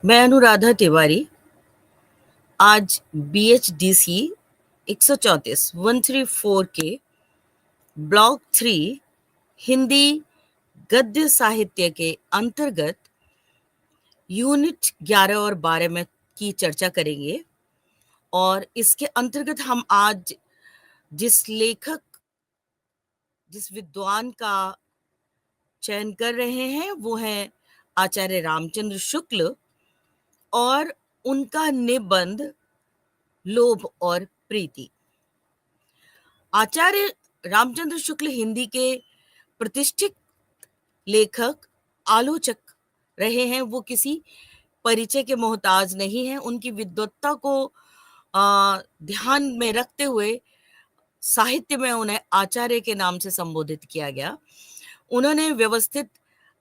मैं अनुराधा तिवारी आज BHDC 134 134 के ब्लॉक 3 हिंदी गद्य साहित्य के अंतर्गत यूनिट 11 और 12 में की चर्चा करेंगे। और इसके अंतर्गत हम आज जिस लेखक, जिस विद्वान का चयन कर रहे हैं वो हैं आचार्य रामचंद्र शुक्ल और उनका निबंध लोभ और प्रीति। आचार्य रामचंद्र शुक्ल हिंदी के प्रतिष्ठित लेखक, आलोचक रहे हैं। वो किसी परिचय के मोहताज नहीं है। उनकी विद्वत्ता को ध्यान में रखते हुए साहित्य में उन्हें आचार्य के नाम से संबोधित किया गया। उन्होंने व्यवस्थित,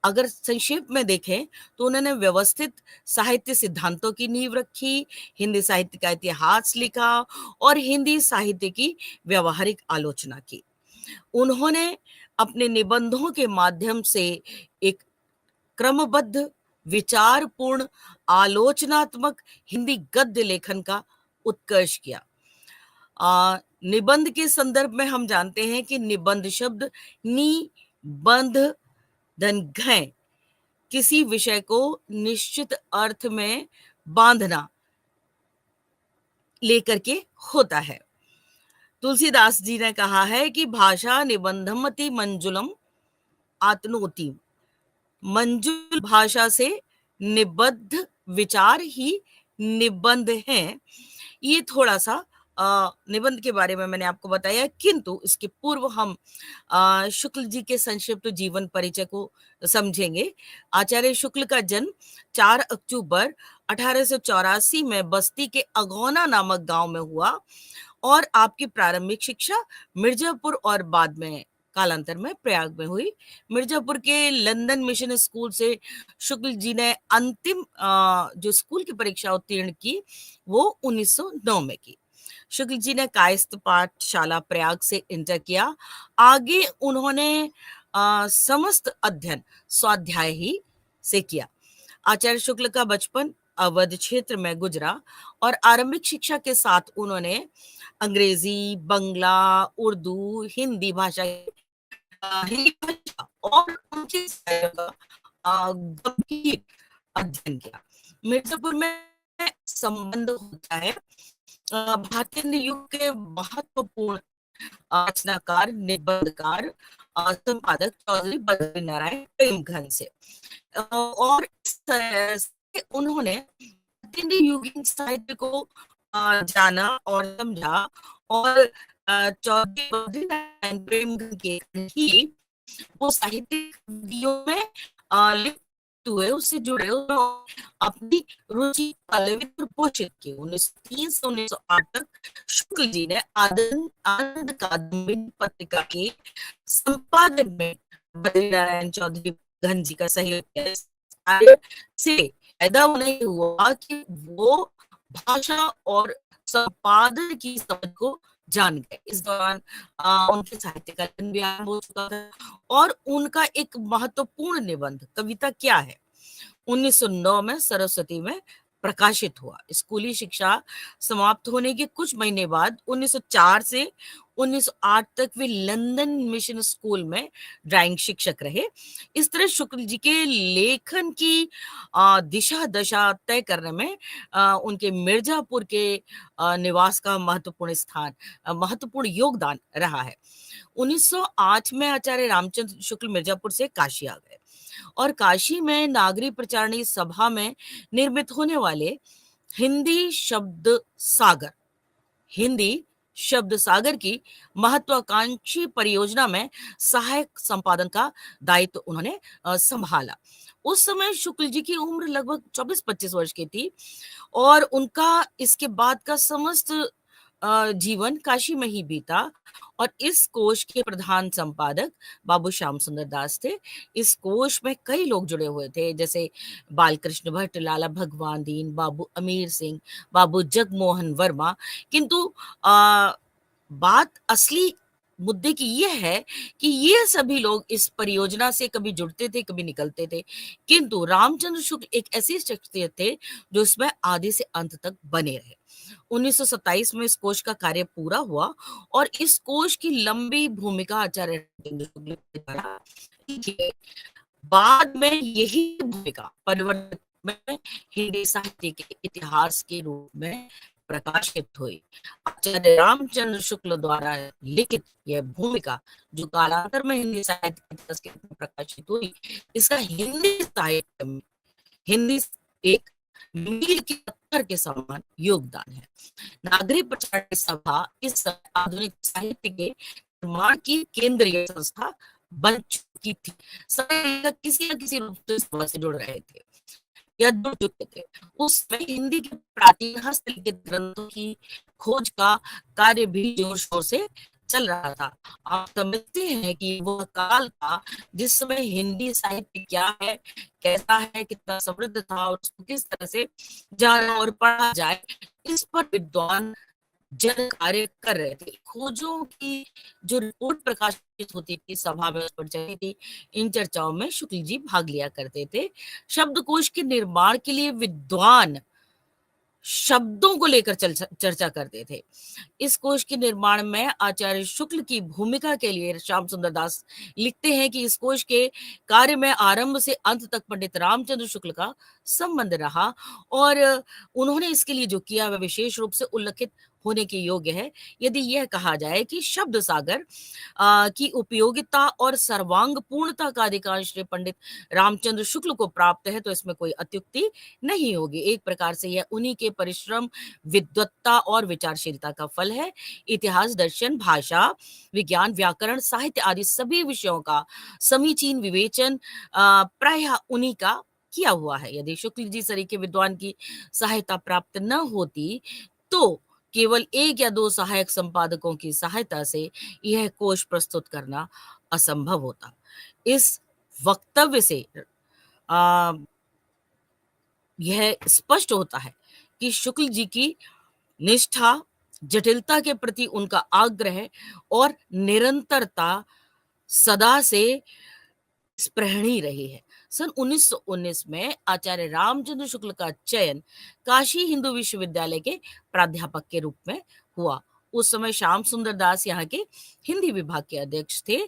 अगर संक्षेप में देखें तो उन्होंने व्यवस्थित साहित्य सिद्धांतों की नींव रखी, हिंदी साहित्य का इतिहास लिखा और हिंदी साहित्य की व्यवहारिक आलोचना की। उन्होंने अपने निबंधों के माध्यम से एक क्रमबद्ध, विचारपूर्ण, आलोचनात्मक हिंदी गद्य लेखन का उत्कर्ष किया। निबंध के संदर्भ में हम जानते हैं कि निबंध शब्द निबंध धन घ, किसी विषय को निश्चित अर्थ में बांधना लेकर के होता है। तुलसीदास जी ने कहा है कि भाषा निबंधमति मंजुलम आत्नोति। मंजुल भाषा से निबद्ध विचार ही निबंध हैं। ये थोड़ा सा निबंध के बारे में मैंने आपको बताया, किंतु इसके पूर्व हम शुक्ल जी के संक्षिप्त जीवन परिचय को समझेंगे। आचार्य शुक्ल का जन्म 4 अक्टूबर 1884 में बस्ती के अगौना नामक गांव में हुआ और आपकी प्रारंभिक शिक्षा मिर्जापुर और बाद में कालांतर में प्रयाग में हुई। मिर्जापुर के लंदन मिशन स्कूल से शुक्ल जी ने अंतिम जो स्कूल की परीक्षा उत्तीर्ण की वो 1909 में की। शुक्ल जी ने कायस्थ पाठशाला प्रयाग से इंटर किया। आगे उन्होंने समस्त अध्ययन स्वाध्याय ही से किया। आचार्य शुक्ल का बचपन अवध क्षेत्र में गुजरा और आरंभिक शिक्षा के साथ उन्होंने अंग्रेजी, बंगला, उर्दू, हिंदी भाषा और उनके गंभीर अध्ययन किया। मिर्जापुर में संबंध होता है भारतीय युग के महत्वपूर्ण रचनाकार, निबंधकार, संपादक चौधरी बद्री नारायण प्रेमघन से। और इस तरह से उन्होंने भारतीय युगीन साहित्य को जाना और समझा और चौधरी बद्री नारायण प्रेमघन के ही वो साहित्यिक विधियों में लिप्त हुए, उससे जुड़े अपनी रुचि पल्लवित पोषित की। 1903 से 1908 तक शुक्ल जी ने आनंद कादम्बिनी पत्रिका के संपादन में बद्री नारायण चौधरी घन जी का सहयोग किया। से पैदा नहीं हुआ कि वो भाषा और संपादन की समझ को जान गए। इस दौरान उनके साहित्य का अध्ययन भी आरंभ हो चुका था और उनका एक महत्वपूर्ण निबंध कविता क्या है 1909 में सरस्वती में प्रकाशित हुआ। स्कूली शिक्षा समाप्त होने के कुछ महीने बाद 1904 से 1908 तक वे लंदन मिशन स्कूल में ड्राइंग शिक्षक रहे। इस तरह शुक्ल जी के लेखन की दिशा दशा तय करने में उनके मिर्जापुर के निवास का महत्वपूर्ण स्थान, महत्वपूर्ण योगदान रहा है। 1908 में आचार्य रामचंद्र शुक्ल मिर्जापुर से काशी आ गए और काशी में नागरी प्रचारणी सभा में निर्मित होने वाले हिंदी शब्द सागर की महत्वाकांक्षी परियोजना में सहायक संपादन का दायित्व उन्होंने संभाला। उस समय शुक्ल जी की उम्र लगभग 24-25 वर्ष की थी और उनका इसके बाद का समस्त जीवन काशी में ही बीता। और इस कोश के प्रधान संपादक बाबू श्याम सुंदर दास थे। इस कोश में कई लोग जुड़े हुए थे, जैसे बालकृष्ण भट्ट, लाला भगवान दीन, बाबू अमीर सिंह, बाबू जगमोहन वर्मा। किंतु बात असली मुद्दे की ये है कि ये सभी लोग इस परियोजना से कभी जुड़ते थे, कभी निकलते थे, किंतु रामचंद्र शुक्ल एक ऐसी शख्सियत थे जो इसमें आदि से अंत तक बने रहे। 1927 में इस कोष का कार्य पूरा हुआ और इस कोष की लंबी भूमिका आचार्य रामचंद्र शुक्ल के द्वारा की गई। बाद में यही भूमिका परिवर्तित में हिंदी साहित्य के इतिहास के रूप में प्रकाशित हुई। आचार्य रामचंद्र शुक्ल द्वारा लिखित यह भूमिका जो कालांतर में हिंदी साहित्य के इतिहास के रूप में प्रकाशित हुई, इसका हिंदी साहित्य में हिंदी एक मील के पत्थर के समान योगदान है। नागरिक प्रचार सभा इस समय आधुनिक साहित्य के निर्माण की केंद्रीय संस्था बन चुकी थी। सभी किसी न किसी रूप से सभा से जुड़ रहे थे या जुड़ चुके थे। उसमें हिंदी के प्राचीन हस्तलिखित ग्रंथों की खोज का कार्य भी जोर शोर से चल रहा था। आप समझते हैं कि वह काल था जिस समय हिंदी साहित्य क्या है, कैसा है, कितना समृद्ध था और उसको किस तरह से जाना और पढ़ा जाए, इस पर विद्वान जन कार्य कर रहे थे। खोजों की जो रिपोर्ट प्रकाशित होती थी सभा में, उस पर चली थी, इन चर्चाओं में शुक्ल जी भाग लिया करते थे। शब्दकोश के निर्माण के लिए विद्वान शब्दों को लेकर चर्चा करते थे। इस कोश के निर्माण में आचार्य शुक्ल की भूमिका के लिए श्याम सुंदर दास लिखते हैं कि इस कोश के कार्य में आरंभ से अंत तक पंडित रामचंद्र शुक्ल का संबंध रहा और उन्होंने इसके लिए जो किया वह विशेष रूप से उल्लेखित होने के योग्य है। यदि यह कहा जाए कि शब्द सागर की उपयोगिता और सर्वांग पूर्णता का अधिकार श्री पंडित रामचंद्र शुक्ल को प्राप्त है तो इसमें कोई अत्युक्ति नहीं होगी। एक प्रकार से यह उन्हीं के परिश्रम, विद्वत्ता और विचारशीलता का फल है। इतिहास, दर्शन, भाषा, विज्ञान, व्याकरण, साहित्य आदि सभी विषयों का समीचीन विवेचन प्रायः उन्हीं का किया हुआ है। यदि शुक्ल जी सरीखे विद्वान की सहायता प्राप्त न होती तो केवल एक या दो सहायक संपादकों की सहायता से यह कोश प्रस्तुत करना असंभव होता। इस वक्तव्य से यह स्पष्ट होता है कि शुक्ल जी की निष्ठा, जटिलता के प्रति उनका आग्रह और निरंतरता सदा से स्पृहणीय रही है। सन 1919 में आचार्य रामचंद्र शुक्ल का चयन काशी हिंदू विश्वविद्यालय के प्राध्यापक के रूप में हुआ। उस समय श्याम सुंदर दास यहाँ के हिंदी विभाग के अध्यक्ष थे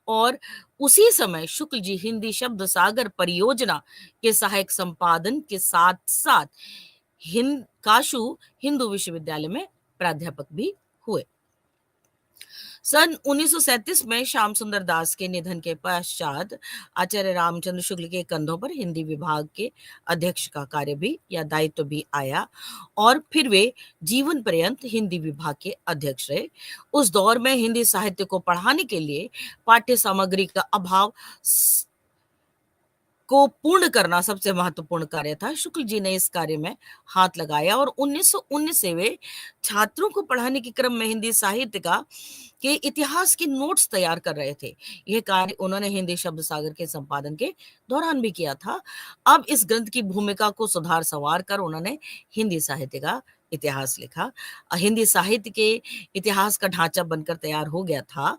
और उसी समय शुक्ल जी हिंदी शब्द सागर परियोजना के सहायक संपादन के साथ साथ काशू हिंदू विश्वविद्यालय में प्राध्यापक भी हुए। सन 1937 में श्याम सुंदर दास के निधन के पश्चात आचार्य रामचंद्र शुक्ल के कंधों पर हिंदी विभाग के अध्यक्ष का कार्य भी या दायित्व भी आया और फिर वे जीवन पर्यंत हिंदी विभाग के अध्यक्ष रहे। उस दौर में हिंदी साहित्य को पढ़ाने के लिए पाठ्य सामग्री का अभाव को पूर्ण करना सबसे महत्वपूर्ण कार्य था। शुक्ल जी ने इस कार्य में हाथ लगाया और 1919 से वे छात्रों को पढ़ाने के क्रम में हिंदी साहित्य के इतिहास के नोट्स तैयार कर रहे थे। यह कार्य उन्होंने हिंदी शब्द सागर के संपादन के दौरान भी किया था। अब इस ग्रंथ की भूमिका को सुधार संवार कर उन्होंने हिंदी साहित्य का इतिहास लिखा। हिंदी साहित्य के इतिहास का ढांचा बनकर तैयार हो गया था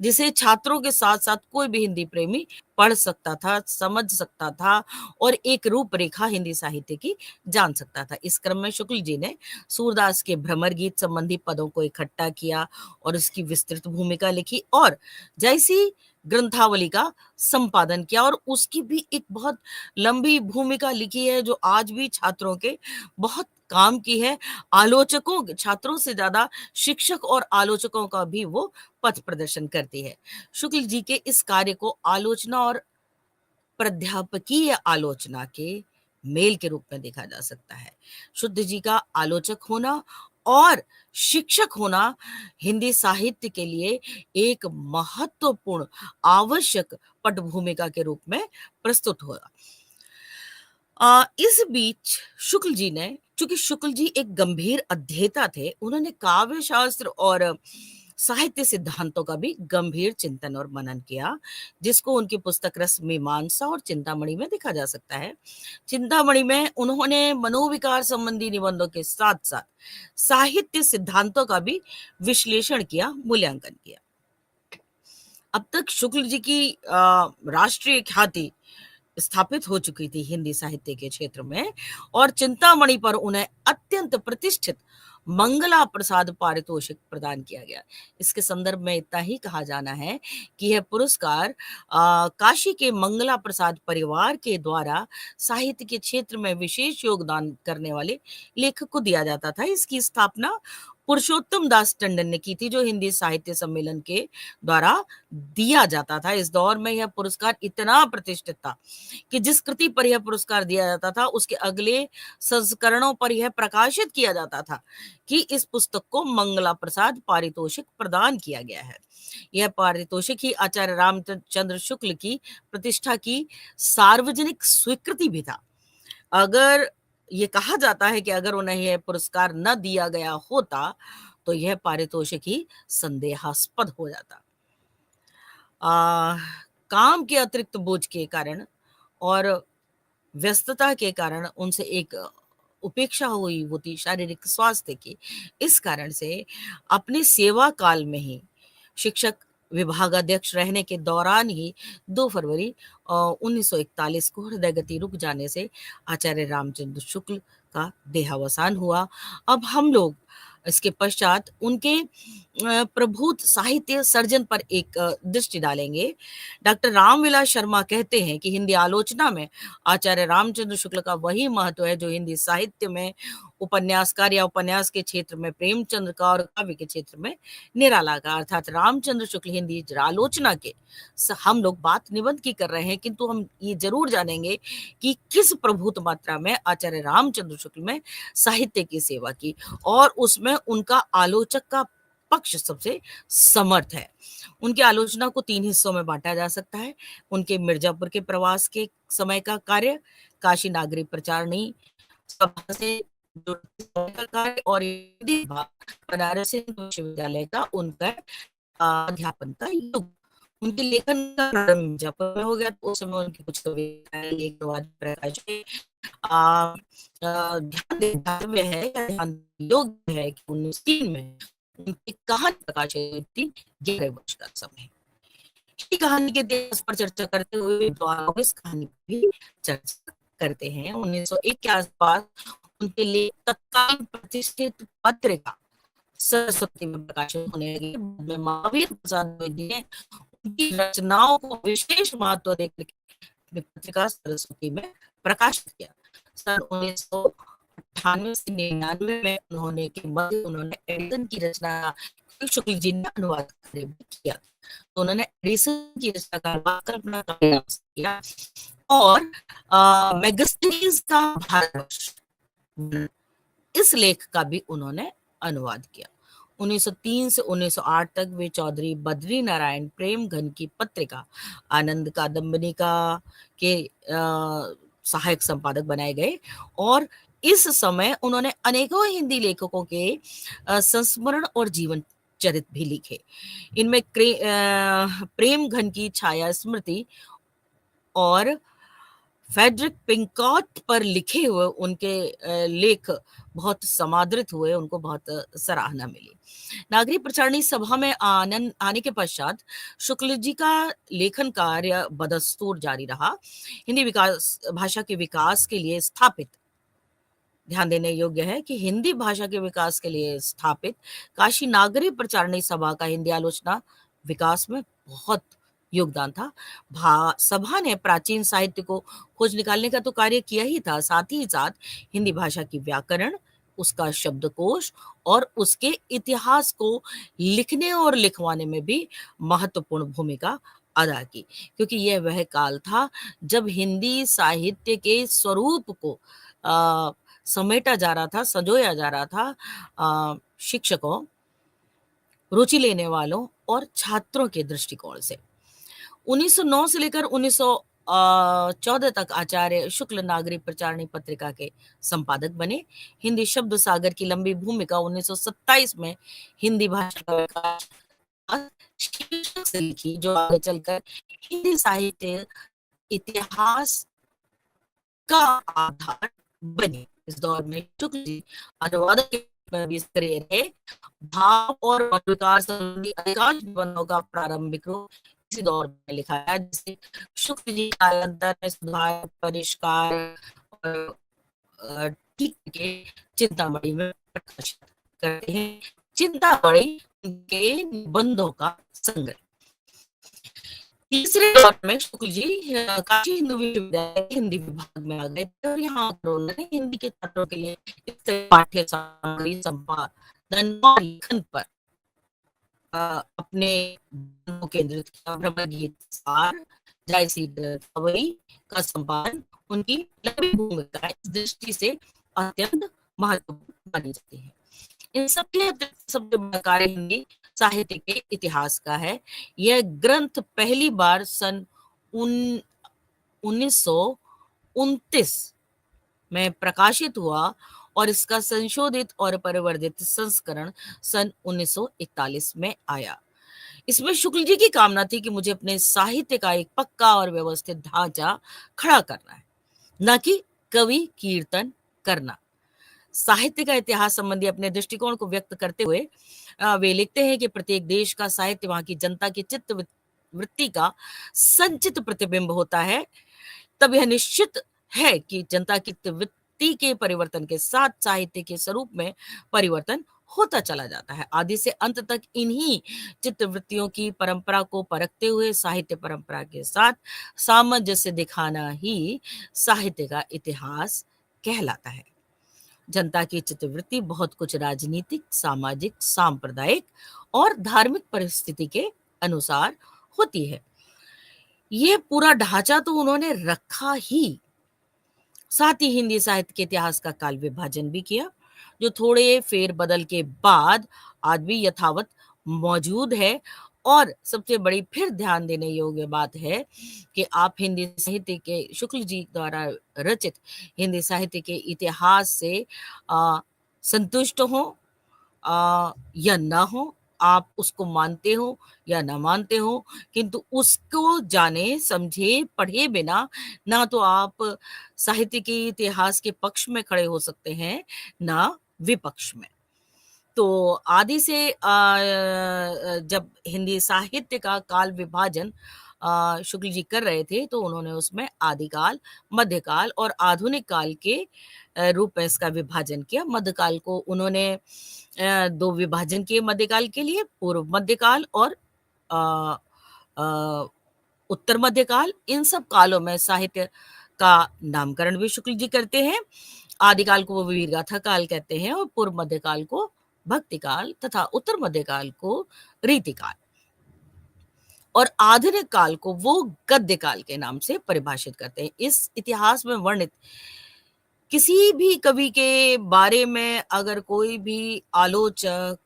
जिसे छात्रों के साथ साथ कोई भी हिंदी प्रेमी पढ़ सकता था, समझ सकता था और एक रूपरेखा हिंदी साहित्य की जान सकता था। इस क्रम में शुक्ल जी ने सूरदास के भ्रमर गीत संबंधी पदों को इकट्ठा किया और उसकी विस्तृत भूमिका लिखी और जैसी ग्रंथावली का संपादन किया और उसकी भी एक बहुत लंबी भूमिका लिखी है जो आज भी छात्रों के बहुत काम की है। आलोचकों, छात्रों से ज्यादा शिक्षक और आलोचकों का भी वो पथ प्रदर्शन करती है। शुक्ल जी के इस कार्य को आलोचना और प्राध्यापकीय आलोचना के मेल के रूप में देखा जा सकता है। शुद्ध जी का आलोचक होना और शिक्षक होना हिंदी साहित्य के लिए एक महत्वपूर्ण आवश्यक पटभूमिका के रूप में प्रस्तुत हुआ। इस बीच शुक्ल जी ने, चूंकि शुक्ल जी एक गंभीर अध्येता थे, उन्होंने काव्य शास्त्र और साहित्य सिद्धांतों का भी गंभीर चिंतन और मनन किया जिसको उनकी पुस्तक रस मीमांसा और चिंतामणि में देखा जा सकता है। चिंतामणि में उन्होंने मनोविकार संबंधी निबंधों के साथ साथ साहित्य सिद्धांतों का भी विश्लेषण किया, मूल्यांकन किया। अब तक शुक्ल जी की राष्ट्रीय ख्याति स्थापित हो चुकी थी हिंदी साहित्य के क्षेत्र में, और चिंतामणि पर उन्हें अत्यंत प्रतिष्ठित मंगला प्रसाद पारितोषिक प्रदान किया गया। इसके संदर्भ में इतना ही कहा जाना है कि यह पुरस्कार काशी के मंगला प्रसाद परिवार के द्वारा साहित्य के क्षेत्र में विशेष योगदान करने वाले लेखक को दिया जाता था। इसकी स्थापना पुरुषोत्तम दास टंडन ने की थी, जो हिंदी साहित्य सम्मेलन के द्वारा दिया जाता था। इस दौर में यह पुरस्कार इतना प्रतिष्ठित था कि जिस कृति पर यह पुरस्कार दिया जाता था, उसके अगले संस्करणों पर यह प्रकाशित किया जाता था कि इस पुस्तक को मंगला प्रसाद पारितोषिक प्रदान किया गया है। यह पारितोषिक ही आचार्य रामचंद्र शुक्ल की प्रतिष्ठा की सार्वजनिक स्वीकृति भी था। अगर ये कहा जाता है कि अगर उन्हें यह पुरस्कार न दिया गया होता तो यह पारितोषिक ही संदेहास्पद हो जाता। काम के अतिरिक्त बोझ के कारण और व्यस्तता के कारण उनसे एक उपेक्षा हुई होती शारीरिक स्वास्थ्य की। इस कारण से अपने सेवा काल में ही शिक्षक विभागाध्यक्ष रहने के दौरान ही 2 फरवरी 1941 को हृदय गति रुक जाने से आचार्य रामचंद्र शुक्ल का देहावसान हुआ। अब हम लोग इसके पश्चात उनके प्रभुत साहित्य सर्जन पर एक दृष्टि डालेंगे। डॉक्टर रामविलास शर्मा कहते हैं कि हिंदी आलोचना में आचार्य रामचंद्र शुक्ल का वही महत्व है जो हिंदी साहित्य में उपन्यासकार या उपन्यास के क्षेत्र में प्रेमचंद्र का और काव्य के क्षेत्र में निराला का। अर्थात रामचंद्र शुक्ल हिंदी आलोचना के हम लोग बात निबंध की कर रहे हैं, किंतु हम ये जरूर जानेंगे कि किस प्रभुत मात्रा में आचार्य रामचंद्र शुक्ल में साहित्य की सेवा की, और उसमें उनका आलोचक का पक्ष सबसे समर्थ है। उनकी आलोचना को 3 हिस्सों में बांटा जा सकता है। उनके मिर्जापुर के प्रवास के समय का कार्य, काशी नागरी प्रचारणी सभा से का कार्य, और बनारस हिंदू विश्वविद्यालय का उनका अध्यापन का युग। उनके लेखन का प्रारंभ मिर्जापुर में हो गया, तो उस समय उनकी कुछ कविताएं ध्यान है या ध्यान योग्य है कि 1903 में उनकी कहानी प्रकाशित थी 11 वर्ष का समय। कहानी के इतिहास पर चर्चा करते हुए इस कहानी पर भी चर्चा करते हैं। 1901 के आसपास उनके लिए तत्कालीन प्रतिष्ठित पत्रिका सरस्वती में प्रकाशित होने लगी। महावीर प्रसाद द्विवेदी ने उनकी रचनाओं को विशेष महत्व देकर पत्रिका सरस्वती में प्रकाशित किया। सन 1998 से 99 में उन्होंने एडिसन की रचना शुक्ल जी ने अनुवाद किया, तो उन्होंने एडिसन की रचना का अनुवाद कर अपना प्रयास किया। और मेगास्थनीज का भारतवर्ष, इस लेख का भी उन्होंने अनुवाद किया। 1903 से 1908 तक वे चौधरी बद्री नारायण प्रेम घन की पत्रिका आनंद कादम्बनी का के सहायक संपादक बनाए गए, और इस समय उन्होंने अनेकों हिंदी लेखकों के संस्मरण और जीवन चरित भी लिखे। इनमें प्रेम घन की छाया स्मृति और फेडरिक पिंकॉट पर लिखे हुए उनके लेख बहुत समादृत हुए, उनको बहुत सराहना मिली। नागरी प्रचारणी सभा में आने के पश्चात शुक्ल जी का लेखन कार्य बदस्तूर जारी रहा। हिंदी भाषा के विकास के लिए स्थापित, ध्यान देने योग्य है कि हिंदी भाषा के विकास के लिए स्थापित काशी नागरी प्रचारणी सभा का हिंदी आलोचना विकास में बहुत योगदान था। सभा ने प्राचीन साहित्य को खोज निकालने का तो कार्य किया ही था, साथ ही साथ हिंदी भाषा की व्याकरण, उसका शब्दकोश और उसके इतिहास को लिखने और लिखवाने में भी महत्वपूर्ण भूमिका अदा की, क्योंकि यह वह काल था जब हिंदी साहित्य के स्वरूप को समेटा जा रहा था, संजोया जा रहा था शिक्षकों, रुचि लेने वालों और छात्रों के दृष्टिकोण से। 1909 से लेकर 1914 तक आचार्य शुक्ल नागरी प्रचारणी पत्रिका के संपादक बने। हिंदी शब्द सागर की लंबी भूमिका 1927 में हिंदी भाषा का विकास से लिखी, जो आगे चलकर हिंदी साहित्य इतिहास का आधार बनी। इस दौर में शुक्ल जी अनुवादक के भी सक्रिय रहे। भाव और विकास संबंधी अधिकांश निबंधों का प्रारंभिक रूप इसी दौर में लिखा है, जैसे शुक्ल जी कालांतर में सुधार परिष्कार और ठीक के चिंतामणि में प्रकाशित करते हैं। चिंतामणि के निबंधों का संग्रह। तीसरे दौर में शुक्ल जी काशी हिंदू विश्वविद्यालय के हिंदी विभाग में आ गए थे और यहाँ उन्होंने हिंदी के छात्रों के लिए पाठ्य सामग्री संपादन और लेखन पर अपने केंद्रित किया। भ्रमर गीत सार, जायसी कवई का संपादन उनकी लंबी भूमिका इस दृष्टि से अत्यंत महत्वपूर्ण मानी जाती है। इन सबके सबसे बड़ा कार्य हिंदी साहित्य के इतिहास का है। यह ग्रंथ पहली बार सन 1929 में प्रकाशित हुआ और इसका संशोधित और परिवर्धित संस्करण सन 1941 में आया। इसमें शुक्ल जी की कामना थी कि मुझे अपने साहित्य का एक पक्का और व्यवस्थित ढांचा खड़ा करना है, न कि कवि कीर्तन करना। साहित्य का इतिहास संबंधी अपने दृष्टिकोण को व्यक्त करते हुए वे लिखते हैं कि प्रत्येक देश का साहित्य वहां की जनता की चित्त वृत्ति का संचित प्रतिबिंब होता है। तब यह निश्चित है कि जनता की वृत्ति के परिवर्तन के साथ साहित्य के स्वरूप में परिवर्तन होता चला जाता है। आदि से अंत तक इन्हीं चित्तवृत्तियों की परंपरा को परखते हुए साहित्य परंपरा के साथ सामंजस्य दिखाना ही साहित्य का इतिहास कहलाता है। जनता की चित्तवृत्ति बहुत कुछ राजनीतिक, सामाजिक, सांप्रदायिक और धार्मिक परिस्थिति के अनुसार होती है। यह पूरा ढांचा तो उन्होंने रखा ही, साथ ही हिंदी साहित्य के इतिहास का काल विभाजन भी किया, जो थोड़े फेरबदल के बाद आज भी यथावत मौजूद है। और सबसे बड़ी फिर ध्यान देने योग्य बात है कि आप हिंदी साहित्य के शुक्ल जी द्वारा रचित हिंदी साहित्य के इतिहास से संतुष्ट हो या ना हो, आप उसको मानते हो या ना मानते हो, किंतु उसको जाने समझे पढ़े बिना ना तो आप साहित्य के इतिहास के पक्ष में खड़े हो सकते हैं ना विपक्ष में। तो आदि से जब हिंदी साहित्य का काल विभाजन शुक्ल जी कर रहे थे तो उन्होंने उसमें आदिकाल, मध्यकाल और आधुनिक काल के रूप में इसका विभाजन किया। मध्यकाल को उन्होंने दो विभाजन किए मध्यकाल के लिए, पूर्व मध्यकाल और उत्तर मध्यकाल। इन सब कालों में साहित्य का नामकरण भी शुक्ल जी करते हैं। आदिकाल को वो वीरगाथा काल कहते हैं और पूर्व मध्यकाल को भक्ति काल तथा उत्तर मध्यकाल को रीतिकाल और आधुनिक काल को वो गद्य काल के नाम से परिभाषित करते हैं। इस इतिहास में वर्णित किसी भी कवि के बारे में अगर कोई भी आलोचक,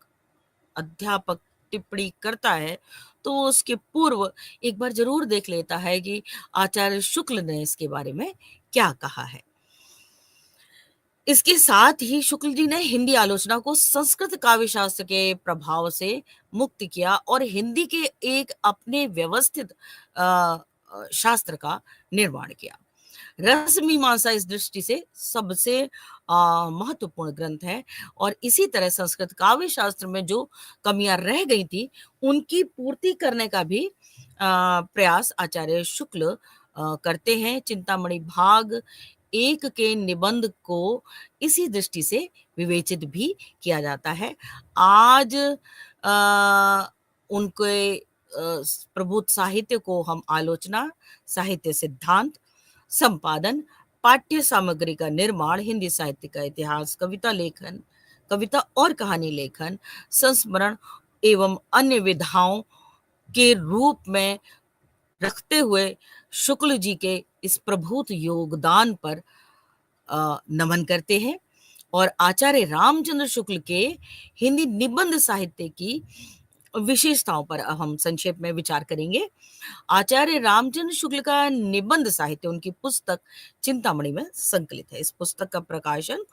अध्यापक टिप्पणी करता है तो उसके पूर्व एक बार जरूर देख लेता है कि आचार्य शुक्ल ने इसके बारे में क्या कहा है। इसके साथ ही शुक्ल जी ने हिंदी आलोचना को संस्कृत काव्य शास्त्र के प्रभाव से मुक्त किया और हिंदी के एक अपने व्यवस्थित शास्त्र का निर्माण किया। रस मीमांसा इस दृष्टि से सबसे महत्वपूर्ण ग्रंथ है और इसी तरह संस्कृत काव्य शास्त्र में जो कमियां रह गई थी उनकी पूर्ति करने का भी प्रयास आचार्य शुक्ल करते हैं। चिंतामणि भाग 1 के निबंध को इसी दृष्टि से विवेचित भी किया जाता है। आज उनके प्रबुद्ध साहित्य को हम आलोचना, साहित्य सिद्धांत, संपादन, पाठ्य सामग्री का निर्माण, हिंदी साहित्य का इतिहास, कविता लेखन, कविता और कहानी लेखन, संस्मरण एवं अन्य विधाओं के रूप में रखते हुए शुक्ल जी के इस प्रभुत योगदान पर नमन करते हैं और आचार्य रामचंद्र शुक्ल के हिंदी निबंध साहित्य की विशेषताओं पर हम संक्षेप में विचार करेंगे। आचार्य रामचंद्र शुक्ल का निबंध साहित्य उनकी पुस्तक चिंतामणि में संकलित है। इस पुस्तक का प्रकाशन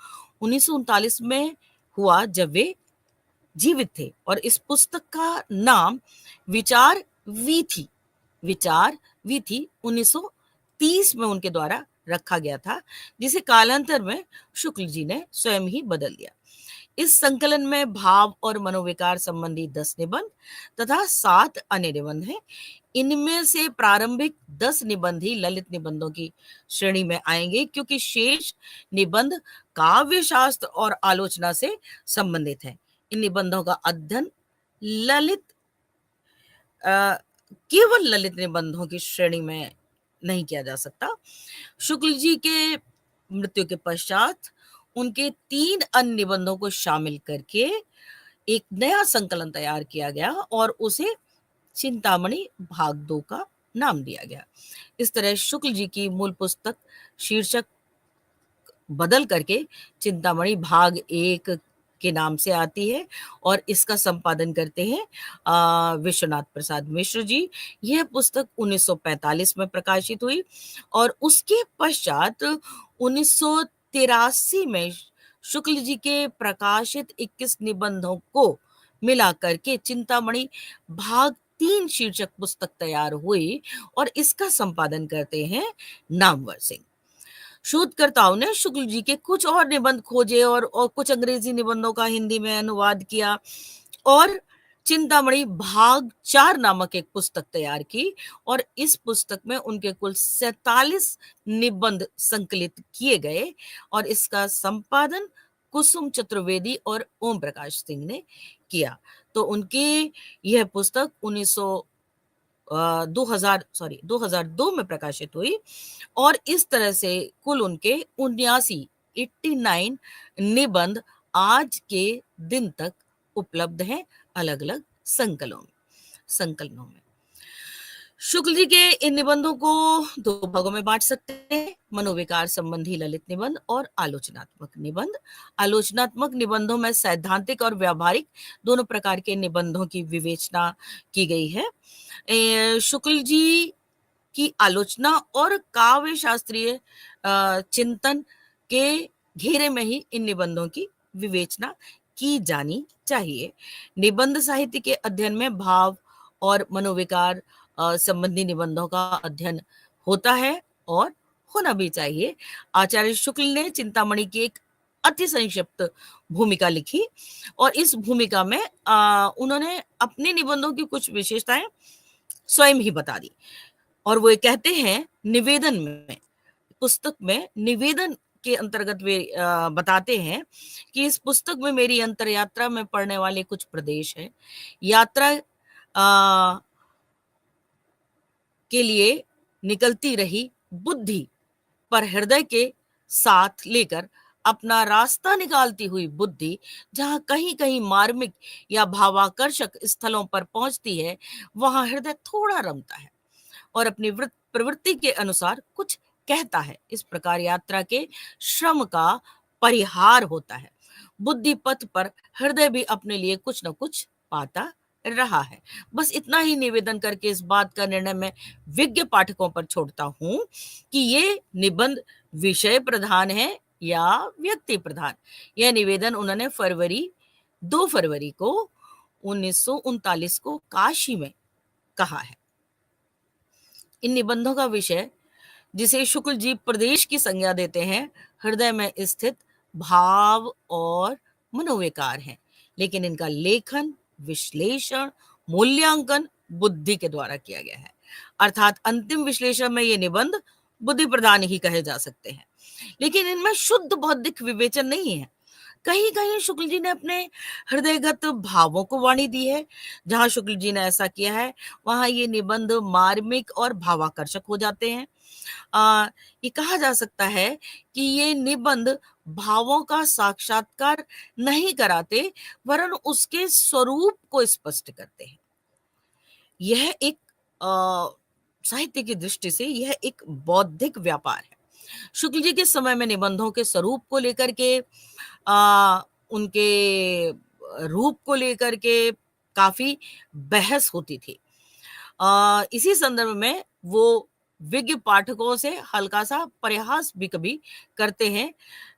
1939 में हुआ जब वे जीवित थे और इस पुस्तक का नाम विचार वीथी 1930 में उनके द्वारा रखा गया था, जिसे कालांतर में शुक्ल जी ने स्वयं ही बदल दिया। इस संकलन में भाव और मनोविकार संबंधी 10 निबंध तथा 7 अन्य निबंध हैं। इनमें से प्रारंभिक 10 निबंध ही ललित निबंधों की श्रेणी में आएंगे, क्योंकि शेष निबंध काव्य शास्त्र और आलोचना से संबंधित है। इन निबंधों का अध्ययन ललित केवल ललित निबंधों की श्रेणी में नहीं किया जा सकता। शुक्ल जी के मृत्यु के पश्चात उनके 3 अन्य निबंधों को शामिल करके एक नया संकलन तैयार किया गया और उसे चिंतामणि भाग 2 का नाम दिया गया। इस तरह शुक्ल जी की मूल पुस्तक शीर्षक बदल करके चिंतामणि भाग 1 के नाम से आती है और इसका संपादन करते हैं विश्वनाथ प्रसाद मिश्र जी। यह पुस्तक 1945 में प्रकाशित हुई और उसके पश्चात 1983 में शुक्ल जी के प्रकाशित 21 निबंधों को मिला करके चिंतामणि भाग 3 शीर्षक पुस्तक तैयार हुई और इसका संपादन करते हैं नामवर सिंह। शोधकर्ताओं ने शुक्ल जी के कुछ और निबंध खोजे और कुछ अंग्रेजी निबंधों का हिंदी में अनुवाद किया और चिंतामणि भाग 4 नामक एक पुस्तक तैयार की और इस पुस्तक में उनके कुल 47 निबंध संकलित किए गए और इसका संपादन कुसुम चतुर्वेदी और ओम प्रकाश सिंह ने किया। तो उनकी यह पुस्तक 2002 में प्रकाशित हुई और इस तरह से कुल उनके 89 निबंध आज के दिन तक उपलब्ध हैं अलग अलग संकलनों में। शुक्ल जी के इन निबंधों को 2 भागों में बांट सकते हैं, मनोविकार संबंधी ललित निबंध और आलोचनात्मक निबंध। आलोचनात्मक निबंधों में सैद्धांतिक और व्यावहारिक दोनों प्रकार के निबंधों की विवेचना की गई है। शुक्ल जी की आलोचना और काव्य शास्त्रीय चिंतन के घेरे में ही इन निबंधों की विवेचना की जानी चाहिए। निबंध साहित्य के अध्ययन में भाव और मनोविकार संबंधी निबंधों का अध्ययन होता है और होना भी चाहिए। आचार्य शुक्ल ने चिंतामणि की एक अति संक्षिप्त भूमिका लिखी और इस भूमिका में उन्होंने अपने निबंधों की कुछ विशेषताएं स्वयं ही बता दी और वो कहते हैं निवेदन में, पुस्तक में निवेदन के अंतर्गत वे बताते हैं कि इस पुस्तक में मेरी अंतर यात्रा में पढ़ने वाले कुछ प्रदेश हैं। यात्रा के लिए निकलती रही बुद्धि पर हृदय के साथ लेकर अपना रास्ता निकालती हुई बुद्धि जहां कहीं कहीं मार्मिक या भावाकर्षक स्थलों पर पहुंचती है, वहां हृदय थोड़ा रमता है और अपनी प्रवृत्ति के अनुसार कुछ कहता है। इस प्रकार यात्रा के श्रम का परिहार होता है। बुद्धि पथ पर हृदय भी अपने लिए कुछ न कुछ पाता रहा है। बस इतना ही निवेदन करके इस बात का निर्णय मैं विज्ञ पाठकों पर छोड़ता हूं कि ये निबंध विषय प्रधान है या व्यक्ति प्रधान। यह निवेदन उन्होंने 2 फरवरी को 1939 को काशी में कहा है। इन निबंधों का विषय, जिसे शुक्ल जी प्रदेश की संज्ञा देते हैं, हृदय में स्थित भाव और मनोविकार है, लेकिन इनका लेखन, विश्लेषण, मूल्यांकन बुद्धि के द्वारा किया गया है। अर्थात अंतिम विश्लेषण में ये निबंध बुद्धि प्रधान ही कहे जा सकते हैं, लेकिन इनमें शुद्ध बौद्धिक विवेचन नहीं है। कहीं कहीं शुक्ल जी ने अपने हृदयगत भावों को वाणी दी है। जहां शुक्ल जी ने ऐसा किया है वहां ये निबंध मार्मिक और भावाकर्षक हो जाते हैं। ये कहा जा सकता है कि ये निबंध भावों का साक्षात्कार नहीं कराते वरन उसके स्वरूप को स्पष्ट करते हैं। यह एक साहित्य की दृष्टि से यह एक बौद्धिक व्यापार है। शुक्ल जी के समय में निबंधों के स्वरूप को लेकर के उनके रूप को लेकर के काफी बहस होती थी। इसी संदर्भ में वो विज्ञ पाठकों से हल्का सा परिहास भी कभी करते हैं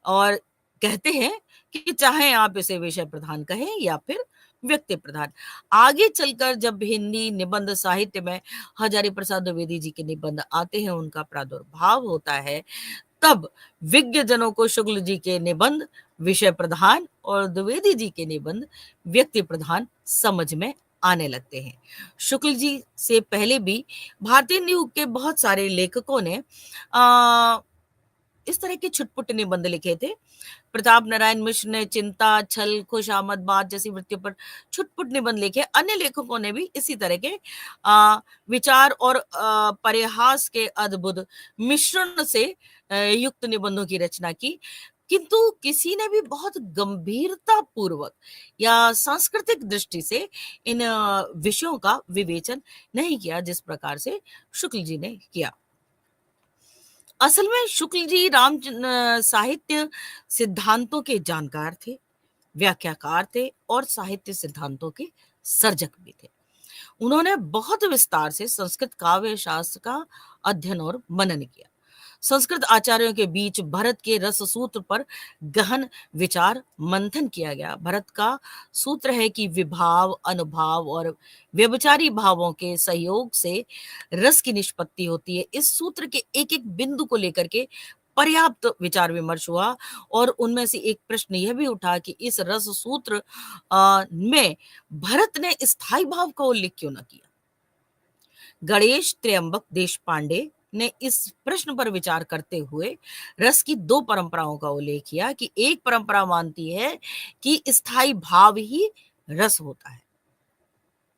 और कहते हैं कि चाहे आप इसे विषय प्रधान कहें या फिर व्यक्ति प्रधान। आगे चलकर जब हिंदी निबंध साहित्य में हजारी प्रसाद द्विवेदी जी के निबंध आते हैं, उनका प्रादुर्भाव होता है, तब विज्ञ जनों को शुक्ल जी के निबंध विषय प्रधान और द्विवेदी जी के निबंध व्यक्ति प्रधान समझ में आने लगते हैं। शुक्ल जी से पहले भी भारतीय युग के बहुत सारे लेखकों ने इस तरह के छुटपुट निबंध लिखे थे। प्रताप नारायण मिश्र ने चिंता, छल, खुशामद बात जैसी वृत्तियों पर छुटपुट निबंध लिखे। अन्य लेखकों ने भी इसी तरह के विचार और परिहास के अद्भुत मिश्रण से युक्त निबंधों की रचना की, किंतु किसी ने भी बहुत गंभीरता पूर्वक या सांस्कृतिक दृष्टि से इन विषयों का विवेचन नहीं किया जिस प्रकार से शुक्ल जी ने किया। असल में शुक्ल जी साहित्य सिद्धांतों के जानकार थे, व्याख्याकार थे और साहित्य सिद्धांतों के सर्जक भी थे। उन्होंने बहुत विस्तार से संस्कृत काव्य शास्त्र का अध्ययन और मनन किया। संस्कृत आचार्यों के बीच भरत के रस सूत्र पर गहन विचार मंथन किया गया। भरत का सूत्र है कि विभाव, अनुभाव और व्यभिचारी भावों के सहयोग से रस की निष्पत्ति होती है। इस सूत्र के एक एक बिंदु को लेकर के पर्याप्त विचार विमर्श हुआ और उनमें से एक प्रश्न यह भी उठा कि इस रस सूत्र में भरत ने स्थायी भाव का उल्लेख क्यों न किया। गणेश त्र्यंबक देशपांडे ने इस प्रश्न पर विचार करते हुए रस की दो परंपराओं का उल्लेख किया कि एक परंपरा मानती है कि स्थायी भाव ही रस होता है,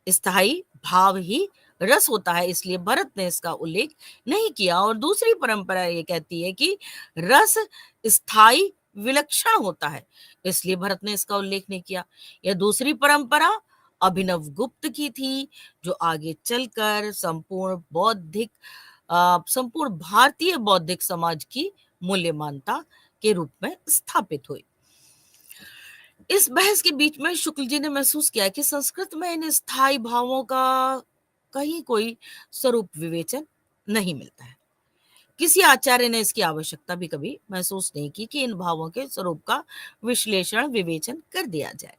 स्थायी भाव ही रस होता है, इसलिए भरत ने इसका उल्लेख नहीं किया। और दूसरी परंपरा ये कहती है कि रस स्थायी विलक्षण होता है, इसलिए भरत ने इसका उल्लेख नहीं किया। यह दूसरी परंपरा अभिनव गुप्त की थी, जो आगे चलकर संपूर्ण भारतीय बौद्धिक समाज की मूल्य मान्यता के रूप में स्थापित हुई। इस बहस के बीच में शुक्ल जी ने महसूस किया कि संस्कृत में इन स्थायी भावों का कहीं कोई स्वरूप विवेचन नहीं मिलता है। किसी आचार्य ने इसकी आवश्यकता भी कभी महसूस नहीं की कि इन भावों के स्वरूप का विश्लेषण विवेचन कर दिया जाए।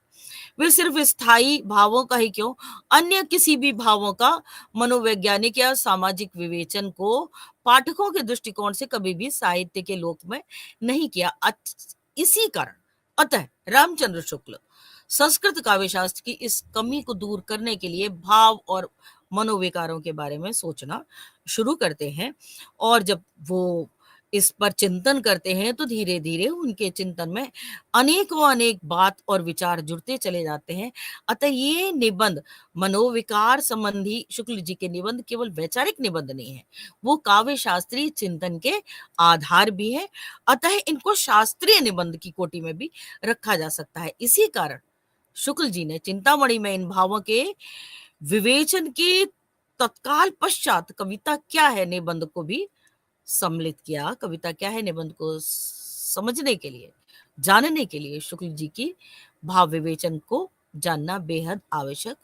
वे सिर्फ स्थायी भावों का ही क्यों, अन्य किसी भी भावों का मनोवैज्ञानिक या सामाजिक विवेचन को पाठकों के दृष्टिकोण से कभी भी साहित्य के लोक में नहीं किया। इसी कारण अतः रामचंद्र शुक्ल संस्कृत काव्य शास्त्र की इस कमी को दूर करने के लिए भाव और मनोविकारों के बारे में सोचना शुरू करते हैं, और जब वो इस पर चिंतन करते हैं तो धीरे धीरे उनके चिंतन में अनेक बात और विचार जुड़ते चले जाते हैं। अतः ये निबंध मनोविकार संबंधी शुक्ल जी के निबंध केवल वैचारिक निबंध नहीं है, वो काव्य शास्त्रीय चिंतन के आधार भी है। अतः इनको शास्त्रीय निबंध की कोटि में भी रखा जा सकता है। इसी कारण शुक्ल जी ने चिंतामणि में इन भावों के विवेचन के तत्काल पश्चात कविता क्या है निबंध को भी सम्मिलित किया। कविता क्या है निबंध को समझने के लिए, जानने के लिए शुक्ल जी की भाव विवेचन को जानना बेहद आवश्यक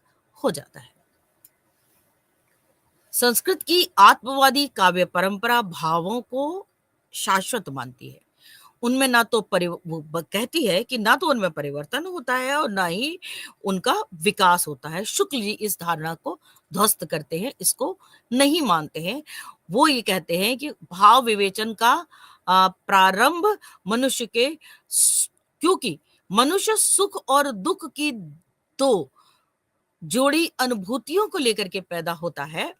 हो जाता है। संस्कृत की आत्मवादी काव्य परंपरा भावों को शाश्वत मानती है। उनमें ना तो कहती है कि ना तो उनमें परिवर्तन होता है और ना ही उनका विकास होता है। शुक्ल जी इस धारणा को ध्वस्त करते हैं, इसको नहीं मानते हैं। वो ये कहते हैं कि भाव विवेचन का प्रारंभ मनुष्य के, क्योंकि मनुष्य सुख और दुख की दो जोड़ी अनुभूतियों को लेकर के पैदा होता है।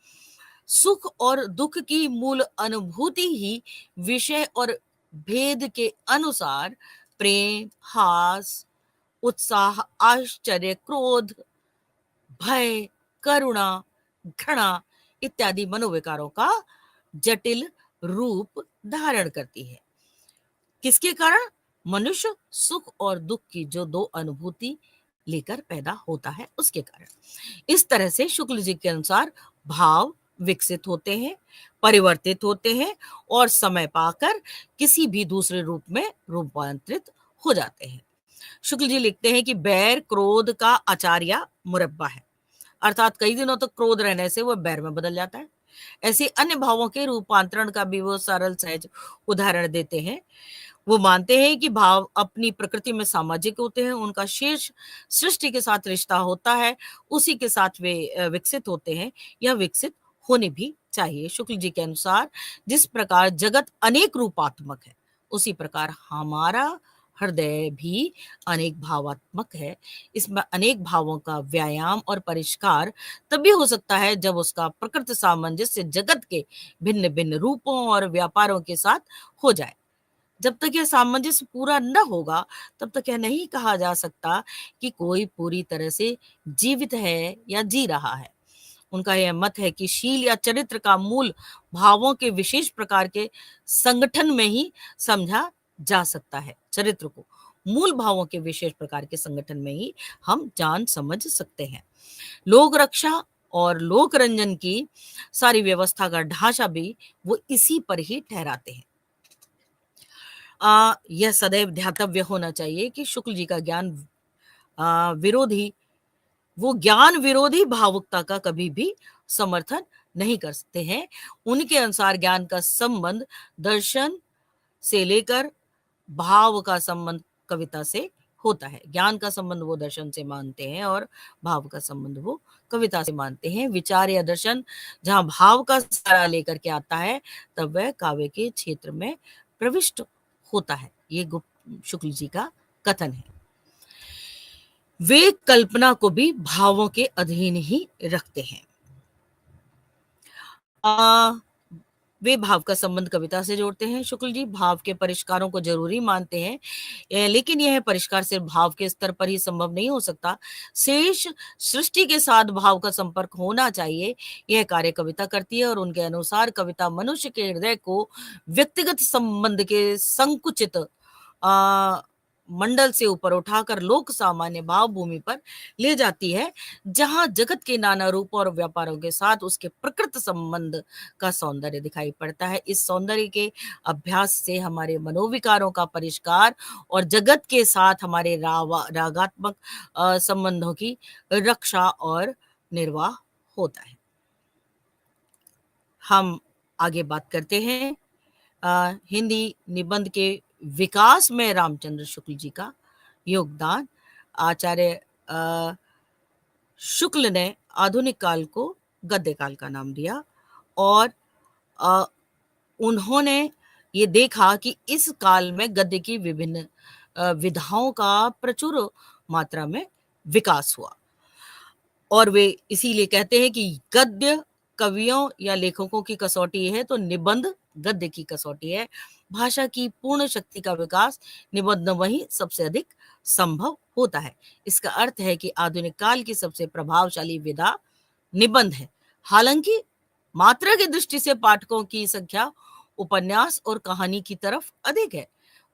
सुख और दुख की मूल अनुभूति ही विषय और भेद के अनुसार प्रेम, हास, उत्साह, आश्चर्य, क्रोध, भय, करुणा, घृणा इत्यादि मनोविकारों का जटिल रूप धारण करती है। किसके कारण? मनुष्य सुख और दुख की जो दो अनुभूति लेकर पैदा होता है उसके कारण। इस तरह से शुक्ल जी के अनुसार भाव विकसित होते हैं, परिवर्तित होते हैं और समय पाकर किसी भी दूसरे रूप में रूपांतरित हो जाते हैं। शुक्ल जी लिखते हैं कि बैर क्रोध का आचार्य मुरब्बा है, अर्थात कई दिनों तक क्रोध रहने से वह बैर में बदल जाता है। ऐसे अन्य भावों के रूपांतरण का भी वो सरल सहज उदाहरण देते हैं। वो मानते हैं कि भाव अपनी प्रकृति में सामाजिक होते हैं, उनका शेष सृष्टि के साथ रिश्ता होता है, उसी के साथ वे विकसित होते हैं या विकसित होने भी चाहिए। शुक्ल जी के अनुसार जिस प्रकार जगत अनेक रूपात्मक है, उसी प्रकार हमारा हृदय भी अनेक भावात्मक है। इसमें अनेक भावों का व्यायाम और परिष्कार तभी हो सकता है जब उसका प्रकृति सामंजस्य जगत के भिन्न भिन्न रूपों और व्यापारों के साथ हो जाए। जब तक यह सामंजस्य पूरा न होगा, तब तक यह नहीं कहा जा सकता कि कोई पूरी तरह से जीवित है या जी रहा है। उनका यह मत है कि शील या चरित्र का मूल भावों के विशेष प्रकार के संगठन में ही समझा जा सकता है। चरित्र को मूल भावों के विशेष प्रकार के संगठन में ही हम जान समझ सकते हैं। लोक रक्षा और लोक रंजन की सारी व्यवस्था का ढांचा भी वो इसी पर ही ठहराते हैं। यह सदैव ध्यातव्य होना चाहिए कि शुक्ल जी का ज्ञान विरोधी वो ज्ञान विरोधी भावुकता का कभी भी समर्थन नहीं कर सकते हैं। उनके अनुसार ज्ञान का संबंध दर्शन से लेकर भाव का संबंध कविता से होता है। ज्ञान का संबंध वो दर्शन से मानते हैं और भाव का संबंध वो कविता से मानते हैं। विचार या दर्शन जहां भाव का सहारा लेकर के आता है, तब वह काव्य के क्षेत्र में प्रविष्ट होता है। ये शुक्ल जी का कथन है। वे कल्पना को भी भावों के अधीन ही रखते हैं। वे भाव का संबंध कविता से जोड़ते हैं। शुक्ल जी भाव के परिष्कारों को जरूरी मानते हैं, लेकिन यह परिष्कार सिर्फ भाव के स्तर पर ही संभव नहीं हो सकता। शेष सृष्टि के साथ भाव का संपर्क होना चाहिए। यह कार्य कविता करती है और उनके अनुसार कविता मनुष्य के हृदय को व्यक्तिगत संबंध के संकुचित मंडल से ऊपर उठाकर लोक सामान्य भाव भूमि पर ले जाती है, जहां जगत के नाना रूपों और व्यापारों के साथ उसके प्रकृत संबंध का सौंदर्य दिखाई पड़ता है। इस सौंदर्य के अभ्यास से हमारे मनोविकारों का परिष्कार और जगत के साथ हमारे रागात्मक संबंधों की रक्षा और निर्वाह होता है। हम आगे बात करते हैं हिंदी निबंध के विकास में रामचंद्र शुक्ल जी का योगदान। आचार्य शुक्ल ने आधुनिक काल को गद्य काल का नाम दिया और उन्होंने ये देखा कि इस काल में गद्य की विभिन्न विधाओं का प्रचुर मात्रा में विकास हुआ और वे इसीलिए कहते हैं कि गद्य कवियों या लेखकों की कसौटी है तो निबंध गद्य की कसौटी है। भाषा की पूर्ण शक्ति का विकास निबंध वही सबसे अधिक संभव होता है। इसका अर्थ है कि आधुनिक काल की सबसे प्रभावशाली विधा निबंध है। हालांकि मात्रा की दृष्टि से पाठकों की संख्या उपन्यास और कहानी की तरफ अधिक है।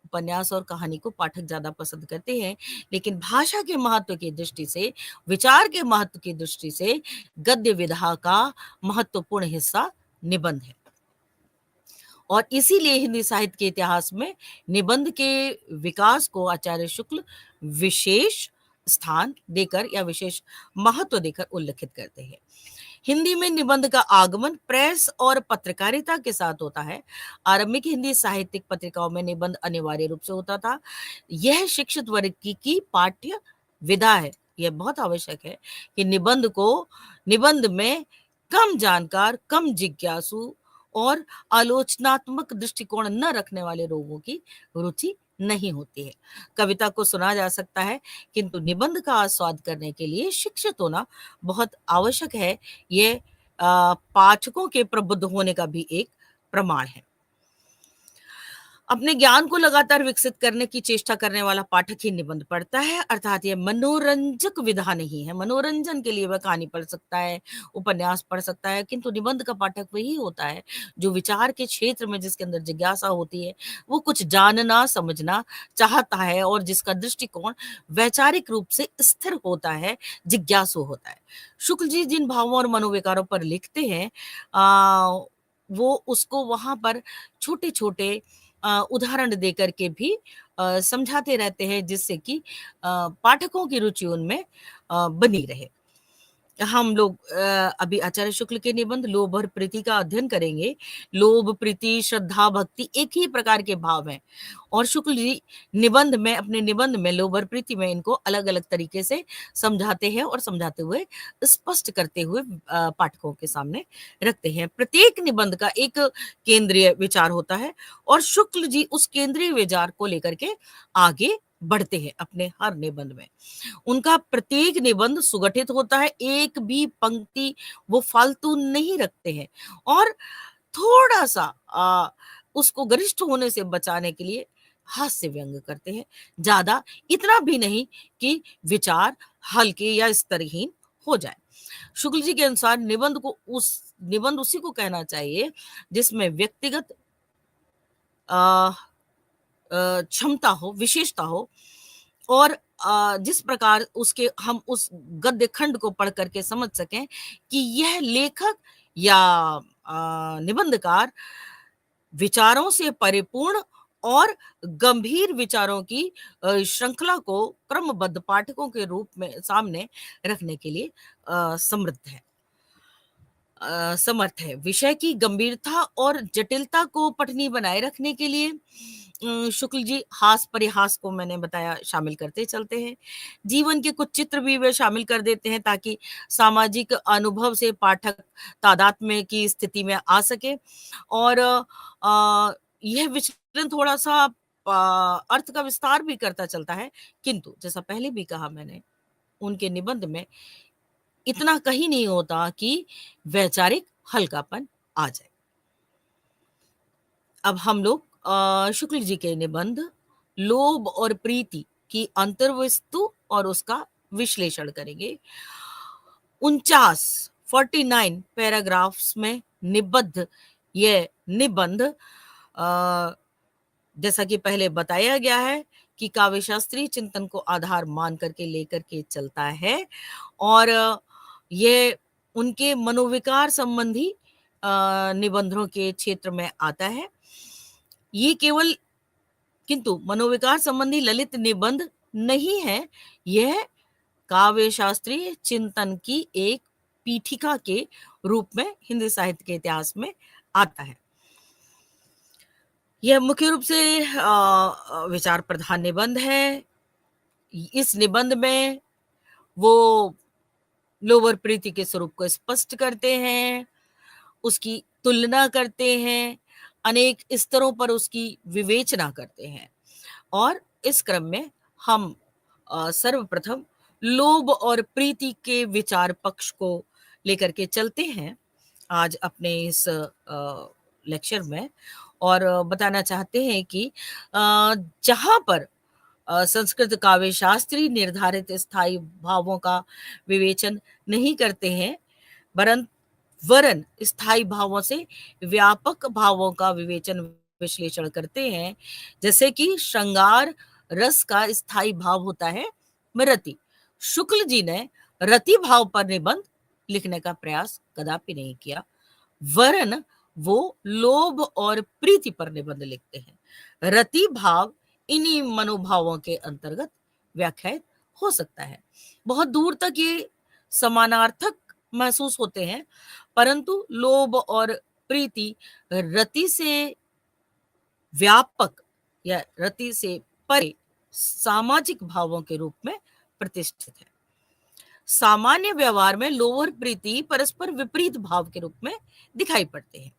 उपन्यास और कहानी को पाठक ज्यादा पसंद करते हैं, लेकिन भाषा के महत्व की दृष्टि से, विचार के महत्व की दृष्टि से गद्य विधा का महत्वपूर्ण हिस्सा निबंध है। और इसीलिए हिंदी साहित्य के इतिहास में निबंध के विकास को आचार्य शुक्ल विशेष स्थान देकर या विशेष महत्व देकर उल्लेखित करते हैं। हिंदी में निबंध का आगमन प्रेस और पत्रकारिता के साथ होता है। आरंभिक हिंदी साहित्यिक पत्रिकाओं में निबंध अनिवार्य रूप से होता था। यह शिक्षित वर्ग की पाठ्य विधा है। यह बहुत आवश्यक है कि निबंध में कम जानकार, कम जिज्ञासु और आलोचनात्मक दृष्टिकोण न रखने वाले लोगों की रुचि नहीं होती है। कविता को सुना जा सकता है, किंतु निबंध का आस्वाद करने के लिए शिक्षित होना बहुत आवश्यक है। ये पाठकों के प्रबुद्ध होने का भी एक प्रमाण है। अपने ज्ञान को लगातार विकसित करने की चेष्टा करने वाला पाठक ही निबंध पढ़ता है, अर्थात यह मनोरंजक विधा नहीं है। मनोरंजन के लिए वह कहानी पढ़ सकता है, उपन्यास पढ़ सकता है, किंतु निबंध का पाठक वही होता है जो विचार के क्षेत्र में, जिसके अंदर जिज्ञासा होती है, वो कुछ जानना समझना चाहता है और जिसका दृष्टिकोण वैचारिक रूप से स्थिर होता है, जिज्ञासु होता है। शुक्ल जी जिन भावों और मनोविकारों पर लिखते हैं वो उसको वहां पर छोटे छोटे उदाहरण देकर के भी समझाते रहते हैं, जिससे कि पाठकों की रुचि उनमें बनी रहे। हम लोग अभी आचार्य शुक्ल के निबंध लोभ और प्रीति का अध्ययन करेंगे। लोभ, प्रीति, श्रद्धा, भक्ति एक ही प्रकार के भाव हैं और शुक्ल जी निबंध में, अपने निबंध में लोभ और प्रीति में इनको अलग-अलग तरीके से समझाते हैं और समझाते हुए स्पष्ट करते हुए पाठकों के सामने रखते हैं। प्रत्येक निबंध का एक केंद्रीय विचार होता है और शुक्ल जी उस केंद्रीय विचार को लेकर के आगे बढ़ते हैं अपने हर निबंध में। उनका प्रत्येक निबंध सुगठित होता है, एक भी पंक्ति वो फालतू नहीं रखते हैं और थोड़ा-सा उसको गरिष्ठ होने से बचाने के लिए हास्य व्यंग करते हैं। ज़्यादा इतना भी नहीं कि विचार हल्के या स्तरहीन हो जाए। शुक्ल जी के अनुसार निबंध उसी को कहना चाहिए जिसमें व्यक्तिगत अ क्षमता हो, विशेषता हो और जिस प्रकार उसके हम उस गद्य खंड को पढ़ करके समझ सकें कि यह लेखक या निबंधकार विचारों से परिपूर्ण और गंभीर विचारों की श्रृंखला को क्रमबद्ध पाठकों के रूप में सामने रखने के लिए समृद्ध है। समर्थ है। विषय की गंभीरता और जटिलता को पठनीय बनाए रखने के लिए शुक्ल जी हास परिहास को मैंने बताया शामिल करते चलते हैं। जीवन के कुछ चित्र भी वे शामिल कर देते हैं ताकि सामाजिक अनुभव से पाठक तादात्म्य की स्थिति में आ सके और यह विचलन थोड़ा-सा अर्थ का विस्तार भी करता चलता है, किंतु जैसा पहले भी कहा मैंने, उनके निबंध में इतना कहीं नहीं होता कि वैचारिक हल्कापन आ जाए। अब हम लोग शुक्ल जी के निबंध लोभ और प्रीति की अंतर्वस्तु और उसका विश्लेषण करेंगे। 49 पैराग्राफ्स में निबद्ध ये निबंध जैसा कि पहले बताया गया है कि काव्य शास्त्रीय चिंतन को आधार मान करके लेकर के चलता है और ये उनके मनोविकार संबंधी निबंधों के क्षेत्र में आता है। ये केवल किंतु मनोविकार संबंधी ललित निबंध नहीं है, यह काव्य शास्त्रीय चिंतन की एक पीठिका के रूप में हिंदी साहित्य के इतिहास में आता है। यह मुख्य रूप से विचार प्रधान निबंध है। इस निबंध में वो लोभ और प्रीति के स्वरूप को स्पष्ट करते हैं, उसकी तुलना करते हैं, अनेक स्तरों पर उसकी विवेचना करते हैं और इस क्रम में हम सर्वप्रथम लोभ और प्रीति के विचार पक्ष को लेकर के चलते हैं आज अपने इस लेक्चर में और बताना चाहते हैं कि जहाँ पर संस्कृत काव्य शास्त्री निर्धारित स्थायी भावों का विवेचन नहीं करते हैं वरन स्थायी भावों से व्यापक भावों का विवेचन विश्लेषण करते हैं, जैसे कि श्रृंगार रस का स्थायी भाव होता है रति। शुक्ल जी ने रति भाव पर निबंध लिखने का प्रयास कदापि नहीं किया, वरन वो लोभ और प्रीति पर निबंध लिखते हैं। रति भाव इन्हीं मनोभावों के अंतर्गत व्याख्यात हो सकता है। बहुत दूर तक ये समानार्थक महसूस होते हैं, परंतु लोभ और प्रीति रति से व्यापक या रति से परे सामाजिक भावों के रूप में प्रतिष्ठित है। सामान्य व्यवहार में लोभ और प्रीति परस्पर विपरीत भाव के रूप में दिखाई पड़ते हैं।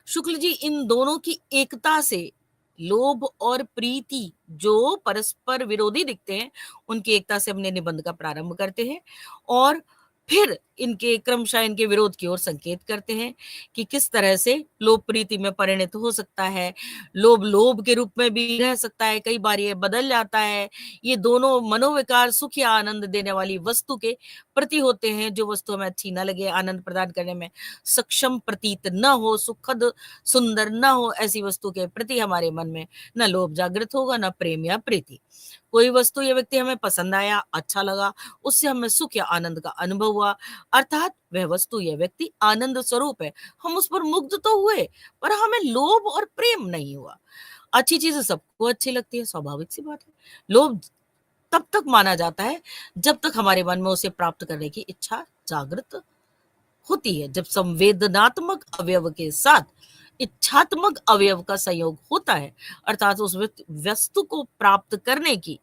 शुक्ल जी इन दोनों की एकता से लोभ और प्रीति जो परस्पर विरोधी दिखते हैं, उनकी एकता से अपने निबंध का प्रारंभ करते हैं और फिर इनके क्रमशः इनके विरोध की ओर संकेत करते हैं कि किस तरह से लोभ प्रीति में परिणत हो सकता है, लोभ लोभ के रूप में भी रह सकता है, कई बार ये बदल जाता है। ये दोनों मनोविकार सुख या आनंद देने वाली वस्तु के प्रति होते हैं, जो वस्तु हमें अच्छी न लगे, आनंद प्रदान करने में सक्षम प्रतीत न हो, सुखद सुंदर न हो, ऐसी वस्तु के प्रति हमारे मन में न लोभ जागृत होगा न प्रेम या प्रीति। कोई वस्तु या व्यक्ति हमें पसंद आया, अच्छा लगा, उससे हमें सुख या आनंद का अनुभव हुआ, अर्थात वह वस्तु या व्यक्ति आनंद स्वरूप है, हम उस पर मुग्ध तो हुए पर हमें लोभ और प्रेम नहीं हुआ। अच्छी चीजें सबको अच्छी लगती है, स्वाभाविक सी बात है। लोभ तब तक माना जाता है जब तक हमारे मन में उसे प्राप्त करने की इच्छा जागृत होती है। जब संवेदनात्मक अवयव के साथ इच्छात्मक अवयव का संयोग होता है, अर्थात उस वस्तु को प्राप्त करने की,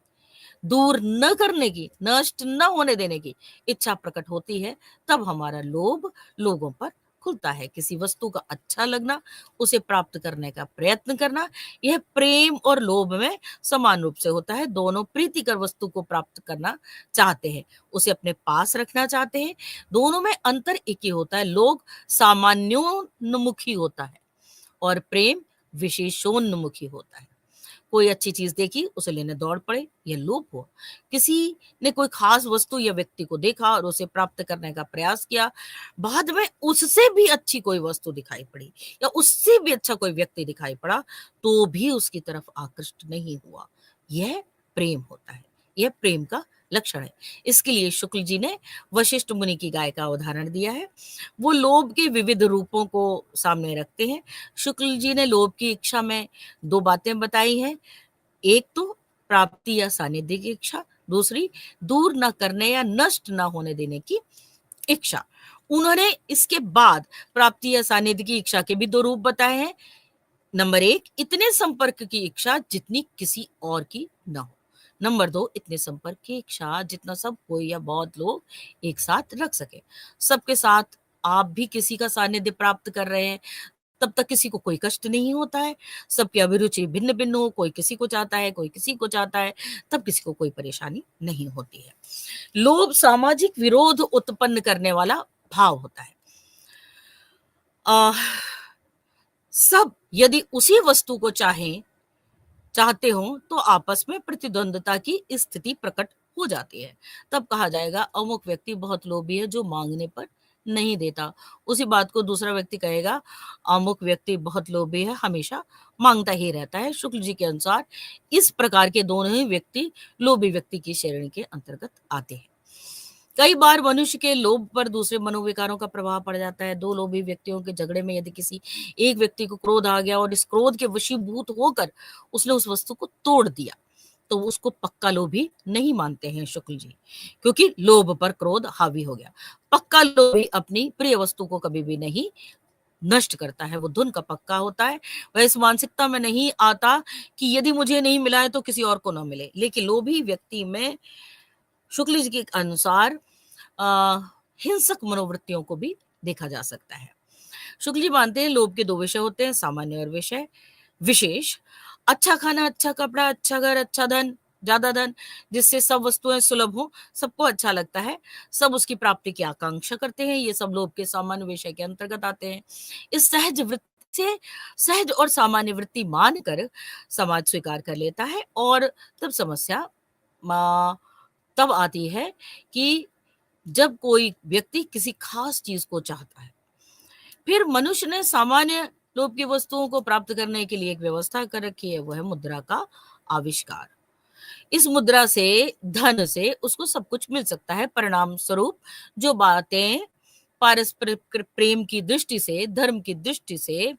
दूर न करने की, नष्ट न होने देने की इच्छा प्रकट होती है, तब हमारा लोभ लोगों पर खुलता है। किसी वस्तु का अच्छा लगना, उसे प्राप्त करने का प्रयत्न करना, यह प्रेम और लोभ में समान रूप से होता है। दोनों प्रीतिकर वस्तु को प्राप्त करना चाहते हैं, उसे अपने पास रखना चाहते हैं। दोनों में अंतर एक ही होता है, लोभ सामान्योन्मुखी होता है और प्रेम विशेषोन्मुखी होता है। कोई अच्छी चीज देखी, उसे लेने दौड़ पड़े, यह लोभ हुआ। किसी ने कोई खास वस्तु या व्यक्ति को देखा और उसे प्राप्त करने का प्रयास किया, बाद में उससे भी अच्छी कोई वस्तु दिखाई पड़ी या उससे भी अच्छा कोई व्यक्ति दिखाई पड़ा, तो भी उसकी तरफ आकृष्ट नहीं हुआ, यह प्रेम होता है। यह प्रेम का लक्षण है। इसके लिए शुक्ल जी ने वशिष्ठ मुनि की गाय का उदाहरण दिया है। वो लोभ के विविध रूपों को सामने रखते हैं। शुक्ल जी ने लोभ की इच्छा में दो बातें बताई हैं। एक तो प्राप्ति या सानिध्य की इच्छा, दूसरी दूर न करने या नष्ट न होने देने की इच्छा। उन्होंने इसके बाद प्राप्ति या सानिध्य की इच्छा के भी दो रूप बताए हैं। नंबर 1, इतने संपर्क की इच्छा जितनी किसी और की न हो। नंबर 2, इतने संपर्क की इच्छा जितना सब कोई या बहुत लोग एक साथ रख सके। सबके साथ आप भी किसी का सानिध्य प्राप्त कर रहे हैं, तब तक किसी को कोई कष्ट नहीं होता है। सबकी अभिरुचि भिन्न भिन्न हो, कोई किसी को चाहता है, कोई किसी को चाहता है, तब किसी को कोई परेशानी नहीं होती है। लोभ सामाजिक विरोध उत्पन्न करने वाला भाव होता है। सब यदि उसी वस्तु को चाहते हो तो आपस में प्रतिद्वंदता की स्थिति प्रकट हो जाती है। तब कहा जाएगा अमुक व्यक्ति बहुत लोभी है जो मांगने पर नहीं देता। उसी बात को दूसरा व्यक्ति कहेगा अमुक व्यक्ति बहुत लोभी है, हमेशा मांगता ही रहता है। शुक्ल जी के अनुसार इस प्रकार के दोनों ही व्यक्ति लोभी व्यक्ति की श्रेणी के अंतर्गत आते हैं। कई बार मनुष्य के लोभ पर दूसरे मनोविकारों का प्रभाव पड़ जाता है। दो लोभी व्यक्तियों के झगड़े में यदि किसी एक व्यक्ति को क्रोध आ गया और इस क्रोध के वशीभूत होकर उसने उस वस्तु को तोड़ दिया, तो उसको पक्का लोभी नहीं मानते हैं शुक्ल जी, क्योंकि लोभ पर क्रोध हावी हो गया। पक्का लोभी अपनी प्रिय वस्तु को कभी भी नहीं नष्ट करता है, वो धुन का पक्का होता है। वह इस मानसिकता में नहीं आता कि यदि मुझे नहीं मिला है तो किसी और को ना मिले। लेकिन लोभी व्यक्ति में शुक्ल जी के अनुसार हिंसक मनोवृत्तियों को भी देखा जा सकता है। शुक्ल जी मानते हैं लोभ के दो विषय होते हैं, सामान्य और विशेष। अच्छा खाना, अच्छा कपड़ा, अच्छा घर, अच्छा धन, ज्यादा धन, जिससे सब वस्तुएं सुलभ हो, सबको अच्छा लगता है, सब उसकी प्राप्ति की आकांक्षा करते हैं, ये सब लोभ के सामान्य विषय के अंतर्गत आते हैं। इस सहज वृत्ति से सहज और सामान्य वृत्ति मानकर समाज स्वीकार कर लेता है और तब समस्या तब आती है कि जब कोई व्यक्ति किसी खास चीज को चाहता है। फिर मनुष्य ने सामान्य लोभ की वस्तुओं को प्राप्त करने के लिए एक व्यवस्था कर रखी है, वो है मुद्रा का आविष्कार। इस मुद्रा से, धन से उसको सब कुछ मिल सकता है। परिणाम स्वरूप जो बातें पारस्परिक प्रेम की दृष्टि से, धर्म की दृष्टि से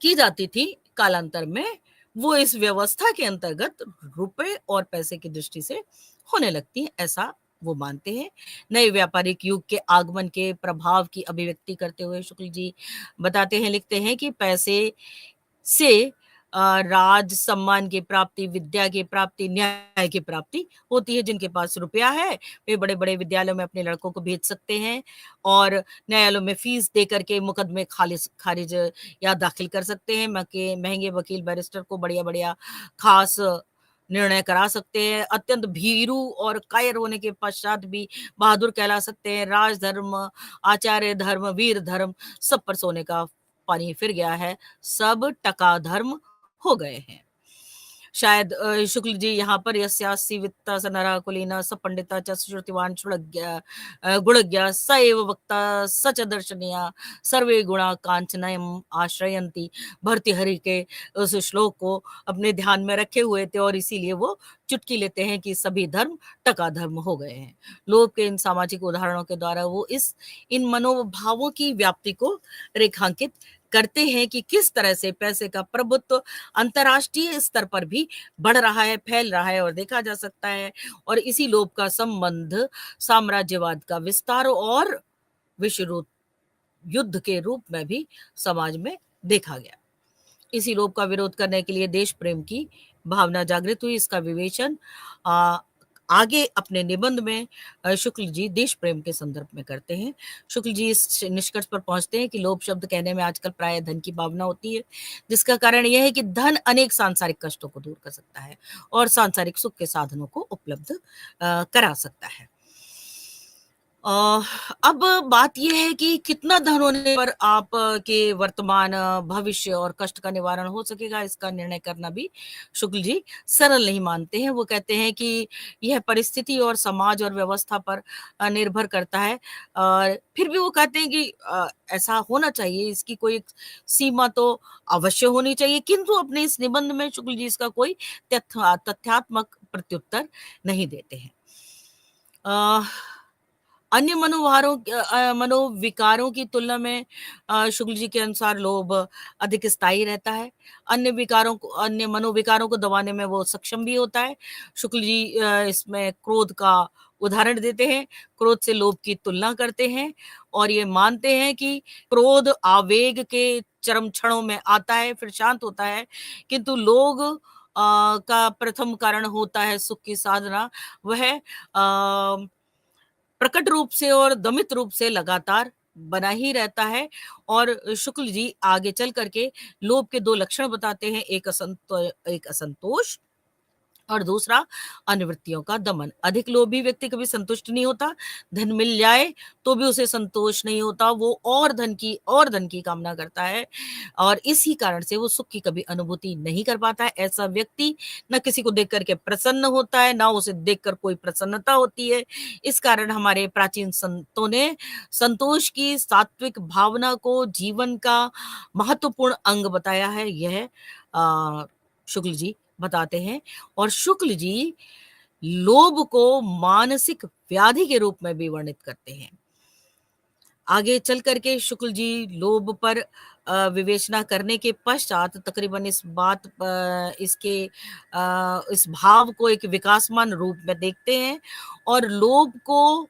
की जाती थी, कालांतर में वो इस व्यवस्था के अंतर्गत रुपए और पैसे की दृष्टि से होने लगती है, ऐसा वो मानते हैं। नए व्यापारिक युग के आगमन के प्रभाव की अभिव्यक्ति करते हुए शुक्ल जी बताते हैं, लिखते हैं कि पैसे से राज सम्मान की प्राप्ति, विद्या की प्राप्ति, न्याय की प्राप्ति होती है। जिनके पास रुपया है वे बड़े बड़े विद्यालयों में अपने लड़कों को भेज सकते हैं और न्यायालयों में फीस दे करके मुकदमे खारिज या दाखिल कर सकते हैं। महंगे वकील बैरिस्टर को बढ़िया बढ़िया खास निर्णय करा सकते हैं। अत्यंत भीरू और कायर होने के पश्चात भी बहादुर कहला सकते हैं। राजधर्म, आचार्य धर्म, वीर धर्म, सब पर सोने का पानी फिर गया है, सब टका धर्म हो गए हैं। शायद शुक्ल जी यहाँ पर यस्यास्ति वित्ता स नरः कुलीनः स पंडितः च श्रुतिवान् गुणज्ञः स एव वक्ता स च दर्शनीयः सर्वे गुणा कांचनम् आश्रयन्ति, भर्तृहरि के उस श्लोक को अपने ध्यान में रखे हुए थे और इसीलिए वो चुटकी लेते हैं कि सभी धर्म टका धर्म हो गए हैं। लोभ के इन सामाजिक उदाहरणों के द्वारा वो इन मनोभावों की व्याप्ति को रेखांकित करते हैं कि किस तरह से पैसे का प्रभुत्व अंतर्राष्ट्रीय स्तर पर भी बढ़ रहा है, फैल रहा है और देखा जा सकता है। और इसी लोभ का संबंध साम्राज्यवाद का विस्तार और विश्व युद्ध के रूप में भी समाज में देखा गया। इसी लोभ का विरोध करने के लिए देश प्रेम की भावना जागृत हुई। इसका विवेचन आगे अपने निबंध में शुक्ल जी देश प्रेम के संदर्भ में करते हैं। शुक्ल जी इस निष्कर्ष पर पहुंचते हैं कि लोभ शब्द कहने में आजकल प्राय धन की भावना होती है, जिसका कारण यह है कि धन अनेक सांसारिक कष्टों को दूर कर सकता है और सांसारिक सुख के साधनों को उपलब्ध करा सकता है। अब बात यह है कि कितना धन होने पर आप के वर्तमान, भविष्य और कष्ट का निवारण हो सकेगा, इसका निर्णय करना भी शुक्ल जी सरल नहीं मानते हैं। वो कहते हैं कि यह परिस्थिति और समाज और व्यवस्था पर निर्भर करता है। और फिर भी वो कहते हैं कि ऐसा होना चाहिए, इसकी कोई एक सीमा तो अवश्य होनी चाहिए, किंतु अपने इस निबंध में शुक्ल जी इसका कोई तथ्यात्मक प्रत्युत्तर नहीं देते हैं। अन्य मनोविकारों की तुलना में शुक्ल जी के अनुसार लोभ अधिक स्थायी रहता है। अन्य मनोविकारों को दबाने में वो सक्षम भी होता है। शुक्ल जी इसमें क्रोध का उदाहरण देते हैं, क्रोध से लोभ की तुलना करते हैं और ये मानते हैं कि क्रोध आवेग के चरम क्षणों में आता है, फिर शांत होता है, किंतु लोभ का प्रथम कारण होता है सुख की साधना। वह प्रकट रूप से और दमित रूप से लगातार बना ही रहता है। और शुक्ल जी आगे चल करके लोभ के दो लक्षण बताते हैं, एक असंतोष और दूसरा अनुवृत्तियों का दमन। अधिक लोभी व्यक्ति कभी संतुष्ट नहीं होता, धन मिल जाए तो भी उसे संतोष नहीं होता, वो और धन की कामना करता है और इसी कारण से वो सुख की कभी अनुभूति नहीं कर पाता है। ऐसा व्यक्ति न किसी को देख करके प्रसन्न होता है, ना उसे देखकर कोई प्रसन्नता होती है। इस कारण हमारे प्राचीन संतों ने संतोष की सात्विक भावना को जीवन का महत्वपूर्ण अंग बताया है, यह शुक्ल जी बताते हैं। और शुक्ल जी लोभ को मानसिक व्याधि के रूप में भी वर्णित करते हैं। आगे चल करके शुक्ल जी लोभ पर विवेचना करने के पश्चात तकरीबन इस भाव को एक विकासमान रूप में देखते हैं और लोभ को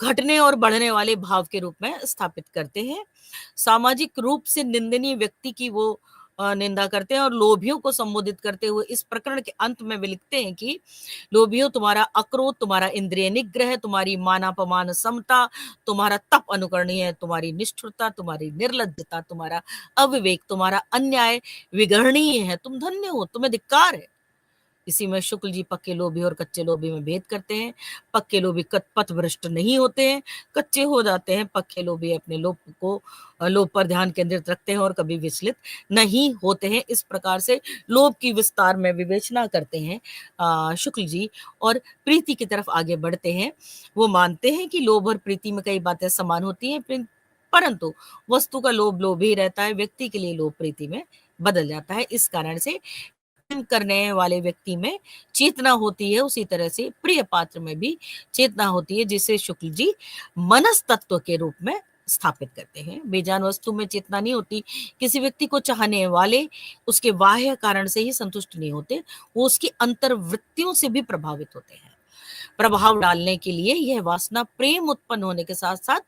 घटने और बढ़ने वाले भाव के रूप में स्थापित करते हैं। सामाजिक रूप से निंदनीय व्यक्ति की वो निंदा करते हैं और लोभियों को संबोधित करते हुए इस प्रकरण के अंत में वे लिखते हैं कि लोभियों, तुम्हारा अक्रोध, तुम्हारा इंद्रिय निग्रह, तुम्हारी मानापमान समता, तुम्हारा तप अनुकरणीय है, तुम्हारी निष्ठुरता, तुम्हारी निर्लज्जता, तुम्हारा अविवेक, तुम्हारा अन्याय विगरणीय है, तुम धन्य हो, तुम्हें धिक्कार है। इसी में शुक्ल जी पक्के लोभी और कच्चे लोभी में भेद करते हैं। पक्के लोभी पथभ्रष्ट नहीं होते हैं, कच्चे हो जाते हैं। पक्के लोभी अपने लोभ पर ध्यान केंद्रित रखते हैं और कभी विचलित नहीं होते हैं। इस प्रकार से लोभ की विस्तार में विवेचना करते हैं शुक्ल जी और प्रीति की तरफ आगे बढ़ते हैं। वो मानते हैं कि लोभ और प्रीति में कई बातें समान होती हैं, परंतु वस्तु का लोभ लोभ ही रहता है, व्यक्ति के लिए लोभ प्रीति में बदल जाता है। इस कारण से करने वाले व्यक्ति में चेतना होती है, उसी तरह से प्रिय पात्र में भी चेतना होती है, जिसे शुक्ल जी मनस तत्व के रूप में स्थापित करते हैं। बेजान वस्तु में चेतना नहीं होती। किसी व्यक्ति को चाहने वाले उसके बाह्य कारण से ही संतुष्ट नहीं होते, वो उसकी अंतर्वृत्तियों से भी प्रभावित होते हैं। प्रभाव डालने के लिए यह वासना प्रेम उत्पन्न होने के साथ साथ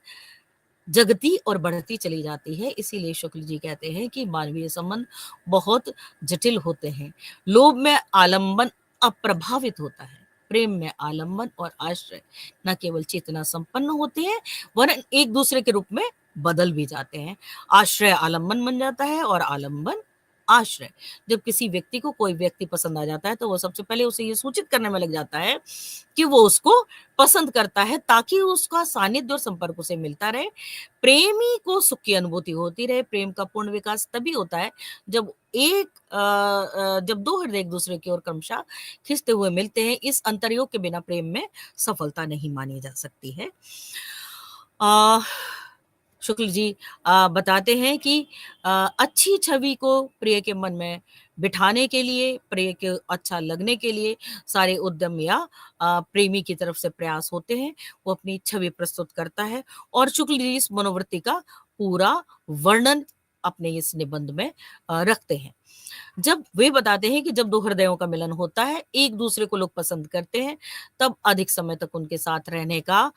जगती और बढ़ती चली जाती है। इसीलिए शुक्ल जी कहते हैं कि मानवीय संबंध बहुत जटिल होते हैं। लोभ में आलंबन अप्रभावित होता है, प्रेम में आलंबन और आश्रय न केवल चेतना संपन्न होते हैं वरन एक दूसरे के रूप में बदल भी जाते हैं। आश्रय आलंबन बन जाता है और आलंबन आश्रय। जब किसी व्यक्ति को कोई व्यक्ति पसंद आ जाता है तो वो सबसे पहले उसे ये सूचित करने में लग जाता है कि वो उसको पसंद करता है, ताकि उसका सानिध्य और संपर्क उसे मिलता रहे, प्रेमी को सुख की अनुभूति होती रहे। प्रेम का पूर्ण विकास तभी होता है जब जब दो हृदय एक दूसरे की ओर क्रमशः खिंचते हुए मिलते हैं। इस अंतरयोग के बिना प्रेम में सफलता नहीं मानी जा सकती है। शुक्ल जी बताते हैं कि अच्छी छवि को प्रिय के मन में बिठाने के लिए, प्रिय के अच्छा लगने के लिए सारे उद्यम या प्रेमी की तरफ से प्रयास होते हैं। वो अपनी छवि प्रस्तुत करता है और शुक्ल जी इस मनोवृत्ति का पूरा वर्णन अपने इस निबंध में रखते हैं। जब वे बताते हैं कि जब दो हृदयों का मिलन होता है, एक दूसरे को लोग पसंद करते हैं, तब अधिक समय तक उनके साथ रहने का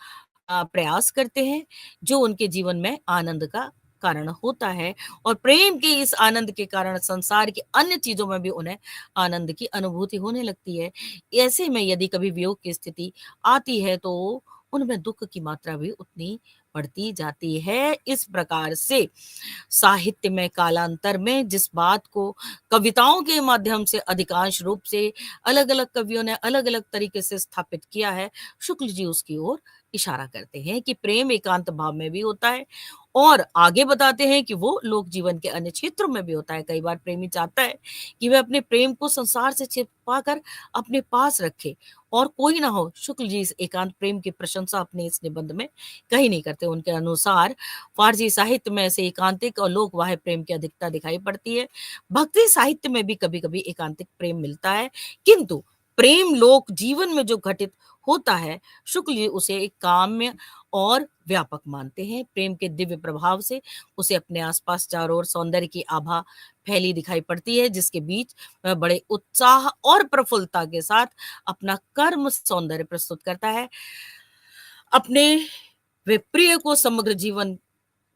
प्रयास करते हैं, जो उनके जीवन में आनंद का कारण होता है, और प्रेम के इस आनंद के कारण संसार की अन्य चीजों में भी उन्हें आनंद की अनुभूति होने लगती है। ऐसे में यदि कभी वियोग की स्थिति आती है तो उनमें दुख की मात्रा भी उतनी बढ़ती जाती है। इस प्रकार से साहित्य में कालांतर में जिस बात को कविताओं के माध्यम से अधिकांश रूप से अलग अलग कवियों ने अलग अलग तरीके से स्थापित किया है, शुक्ल जी उसकी ओर इशारा करते हैं कि प्रेम एकांत भाव में भी होता है, और आगे बताते हैं कि वो लोक जीवन के अन्य क्षेत्रों में भी होता है। कई बार प्रेमी चाहता है कि वह अपने प्रेम को संसार से छिपा कर अपने पास रखे और कोई ना हो। शुक्ल जी इस एकांत प्रेम की प्रशंसा अपने इस निबंध में कहीं नहीं करते। उनके अनुसार फारसी साहित्य में से एकांतिक और लोकवाह्य प्रेम की अधिकता दिखाई पड़ती है। भक्ति साहित्य में भी कभी कभी एकांतिक प्रेम मिलता है, किंतु प्रेम लोक जीवन में जो घटित होता है, शुक्ल जी उसे एक काम्य और व्यापक मानते हैं। प्रेम के दिव्य प्रभाव से उसे अपने आसपास चारों ओर सौंदर्य की आभा फैली दिखाई पड़ती है, जिसके बीच वह बड़े उत्साह और प्रफुल्लता के साथ अपना कर्म सौंदर्य प्रस्तुत करता है। अपने वे प्रिय को समग्र जीवन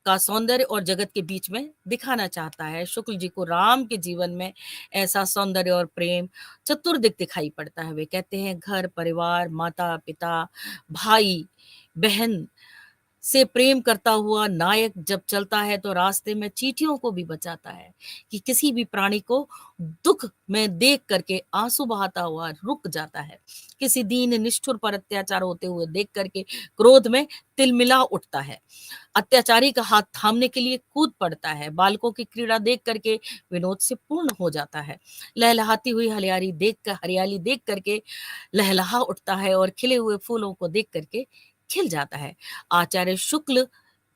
का सौंदर्य और जगत के बीच में दिखाना चाहता है। शुक्ल जी को राम के जीवन में ऐसा सौंदर्य और प्रेम चतुर्दिक दिखाई पड़ता है। वे कहते हैं, घर परिवार, माता पिता, भाई बहन से प्रेम करता हुआ नायक जब चलता है तो रास्ते में चींटियों को भी बचाता है, कि किसी भी प्राणी को दुख में देख करके आंसू बहाता हुआ रुक जाता है, किसी दीन निष्ठुर पर अत्याचार होते हुए देख करके क्रोध में तिलमिला उठता है, अत्याचारी का हाथ थामने के लिए कूद पड़ता है, बालकों की क्रीड़ा देख करके विनोद से पूर्ण हो जाता है, लहलहाती हुई हरियाली देख करके लहलहा उठता है और खिले हुए फूलों को देख करके खिल जाता है। आचार्य शुक्ल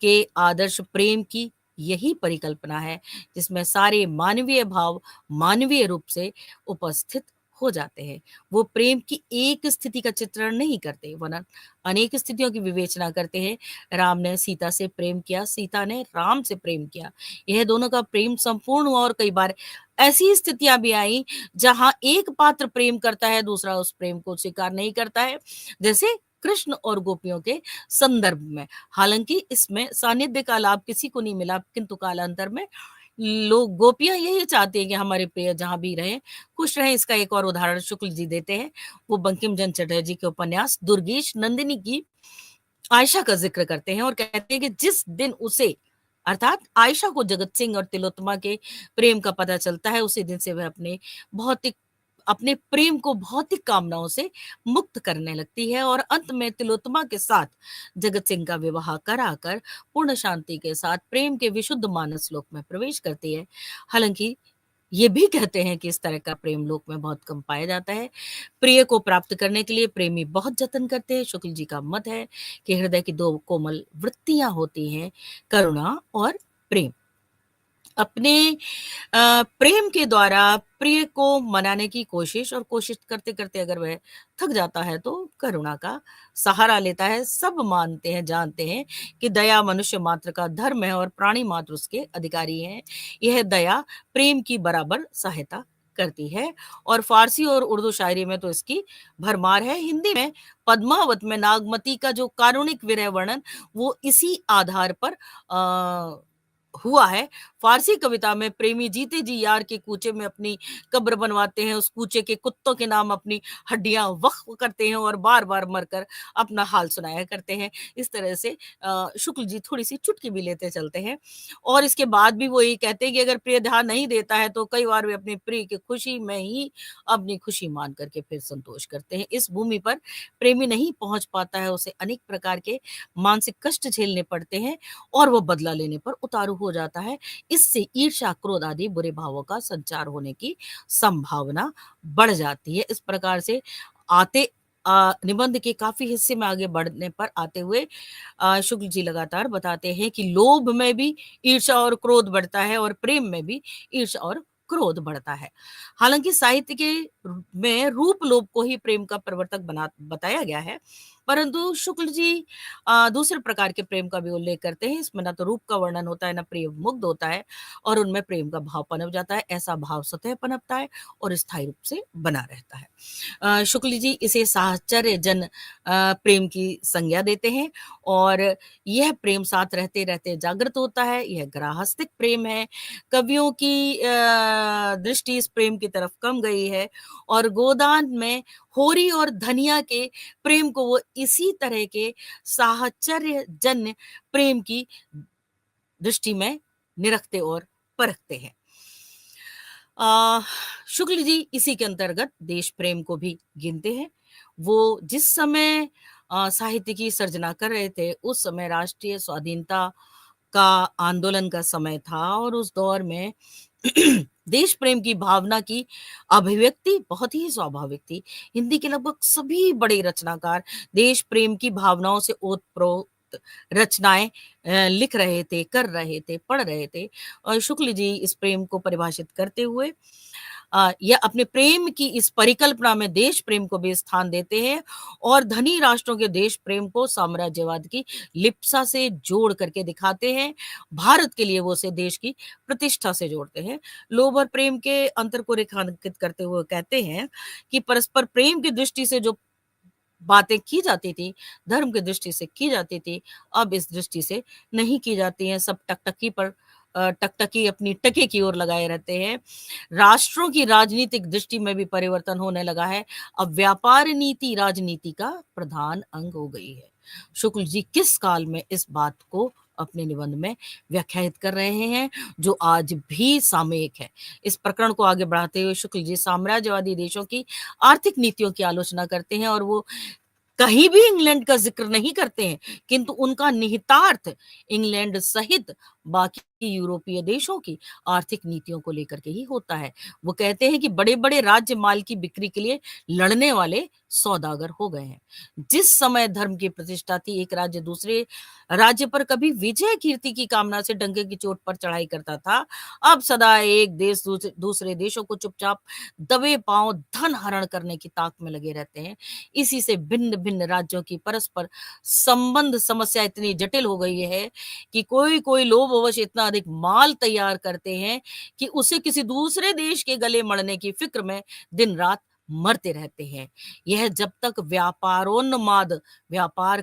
के आदर्श प्रेम की यही परिकल्पना है, जिसमें सारे मानवीय भाव मानवीय रूप से उपस्थित हो जाते हैं। वो प्रेम की एक स्थिति का चित्रण नहीं करते, वरन अनेक स्थितियों की विवेचना करते हैं। राम ने सीता से प्रेम किया, सीता ने राम से प्रेम किया, यह दोनों का प्रेम संपूर्ण हुआ, और कई बार ऐसी स्थितियां भी आई जहां एक पात्र प्रेम करता है, दूसरा उस प्रेम को स्वीकार नहीं करता है, जैसे कृष्ण और गोपियों के संदर्भ में। हालांकि इसमें सानिध्य का लाभ किसी को नहीं मिला, किंतु कालांतर में लोग गोपियां यही चाहती हैं कि हमारे प्रिय जहां भी रहे खुश रहें। इसका एक और उदाहरण शुक्ल जी देते हैं। वो बंकिम चंद्र चटर्जी के उपन्यास दुर्गेश नंदिनी की आयशा का जिक्र करते हैं और कहते हैं कि जिस दिन उसे अर्थात आयशा को जगत सिंह और तिलोत्तमा के प्रेम का पता चलता है, उसी दिन से वह अपने प्रेम को भौतिक कामनाओं से मुक्त करने लगती है, और अंत में तिलोत्तमा के साथ जगत सिंह का विवाह कराकर पूर्ण शांति के साथ प्रेम के विशुद्ध मानस लोक में प्रवेश करती है। हालांकि ये भी कहते हैं कि इस तरह का प्रेम लोक में बहुत कम पाया जाता है। प्रिय को प्राप्त करने के लिए प्रेमी बहुत जतन करते हैं। शुक्ल जी का मत है कि हृदय की दो कोमल वृत्तियां होती हैं, करुणा और प्रेम। अपने प्रेम के द्वारा प्रिय को मनाने की कोशिश, और कोशिश करते करते अगर वह थक जाता है तो करुणा का सहारा लेता है। सब मानते हैं, जानते हैं कि दया मनुष्य मात्र का धर्म है और प्राणी मात्र उसके अधिकारी हैं। यह दया प्रेम की बराबर सहायता करती है, और फारसी और उर्दू शायरी में तो इसकी भरमार है। हिंदी में पद्मावत में नागमती का जो कारुणिक विरह वर्णन, वो इसी आधार पर हुआ है। फारसी कविता में प्रेमी जीते जी यार के कूचे में अपनी कब्र बनवाते हैं, उस कूचे के कुत्तों के नाम अपनी हड्डियां वक्फ करते हैं और बार बार मरकर अपना हाल सुनाया करते हैं। इस तरह से शुक्ल जी थोड़ी सी चुटकी भी लेते चलते हैं, और इसके बाद भी वो ये कहते हैं कि अगर प्रिय ध्यान नहीं देता है तो कई बार वे अपने प्रिय की खुशी में ही अपनी खुशी मान करके फिर संतोष करते हैं। इस भूमि पर प्रेमी नहीं पहुंच पाता है, उसे अनेक प्रकार के मानसिक कष्ट झेलने पड़ते हैं, और वो बदला लेने पर उतारू हो जाता है। इससे ईर्ष्या, क्रोध आदि बुरे भावों का संचार होने की संभावना बढ़ जाती है। इस प्रकार से आते निबंध के काफी हिस्से में आगे बढ़ने पर आते हुए शुक्ल जी लगातार बताते हैं कि लोभ में भी ईर्ष्या और क्रोध बढ़ता है, और प्रेम में भी ईर्ष्या और क्रोध बढ़ता है। हालांकि साहित्य के में रूप लोभ को ही प्रेम का प्रवर्तक बताया गया है, परंतु शुक्ल जी दूसरे प्रकार के प्रेम का भी उल्लेख करते हैं। इसमें ना तो रूप का वर्णन होता है, ना प्रिय मुग्ध होता है, और उनमें प्रेम का भाव पनप जाता है। ऐसा भाव सतह पनपता है और स्थायी रूप से बना रहता है। शुक्ल जी इसे साहचर्य जन प्रेम की संज्ञा देते हैं, और यह प्रेम साथ रहते रहते जागृत होता है। यह ग्राहस्थिक प्रेम है। कवियों की दृष्टि इस प्रेम की तरफ कम गई है, और गोदान में होरी और धनिया के प्रेम को वो इसी तरह के साहचर्य जन्य प्रेम की दृष्टि में निरखते और परखते हैं। आ, शुक्ल जी इसी के अंतर्गत देश प्रेम को भी गिनते हैं। वो जिस समय साहित्य की सर्जना कर रहे थे, उस समय राष्ट्रीय स्वाधीनता का आंदोलन का समय था, और उस दौर में देश प्रेम की भावना की अभिव्यक्ति बहुत ही स्वाभाविक थी। हिंदी के लगभग सभी बड़े रचनाकार देश प्रेम की भावनाओं से ओतप्रोत रचनाएं लिख रहे थे, कर रहे थे, पढ़ रहे थे। और शुक्ल जी इस प्रेम को परिभाषित करते हुए यह अपने प्रेम की इस परिकल्पना में देश प्रेम को भी स्थान देते हैं, और धनी राष्ट्रों के देश प्रेम को साम्राज्यवाद की लिप्सा से जोड़ करके दिखाते हैं। भारत के लिए वो उसे देश की प्रतिष्ठा से जोड़ते हैं। लोभ और प्रेम के अंतर को रेखांकित करते हुए कहते हैं कि परस्पर प्रेम की दृष्टि से जो बातें की जाती थी, धर्म की दृष्टि से की जाती थी, अब इस दृष्टि से नहीं की जाती हैं। सब टकटकी पर टकटकी अपनी टके की ओर लगाए रहते हैं। राष्ट्रों की राजनीतिक दृष्टि में भी परिवर्तन होने लगा है। अब व्यापार नीति राजनीति का प्रधान अंग हो गई है। शुक्ल जी किस काल में इस बात को अपने निबंध में व्याख्यायित कर रहे हैं, जो आज भी सामयिक है। इस प्रकरण को आगे बढ़ाते हुए शुक्ल जी साम्राज्यवादी देशों की आर्थिक नीतियों की आलोचना करते हैं, और वो कहीं भी इंग्लैंड का जिक्र नहीं करते हैं, किंतु उनका निहितार्थ इंग्लैंड सहित बाकी यूरोपीय देशों की आर्थिक नीतियों को लेकर के ही होता है। वो कहते हैं कि बड़े बड़े राज्य माल की बिक्री के लिए लड़ने वाले सौदागर हो गए हैं। जिस समय धर्म की प्रतिष्ठा थी, एक राज्य दूसरे राज्य पर कभी विजय कीर्ति की कामना से डंके की चोट पर चढ़ाई करता था, अब सदा एक देश दूसरे देशों को चुपचाप दबे पांव धन हरण करने की ताक में लगे रहते हैं। इसी से भिन्न भिन्न राज्यों की परस्पर संबंध समस्या इतनी जटिल हो गई है कि कोई कोई लोभवश इतना अधिक माल तैयार करते हैं कि उसे किसी दूसरे देश के गले मड़ने की फिक्र में दिन रात मरते रहते हैं। यह जब तक व्यापार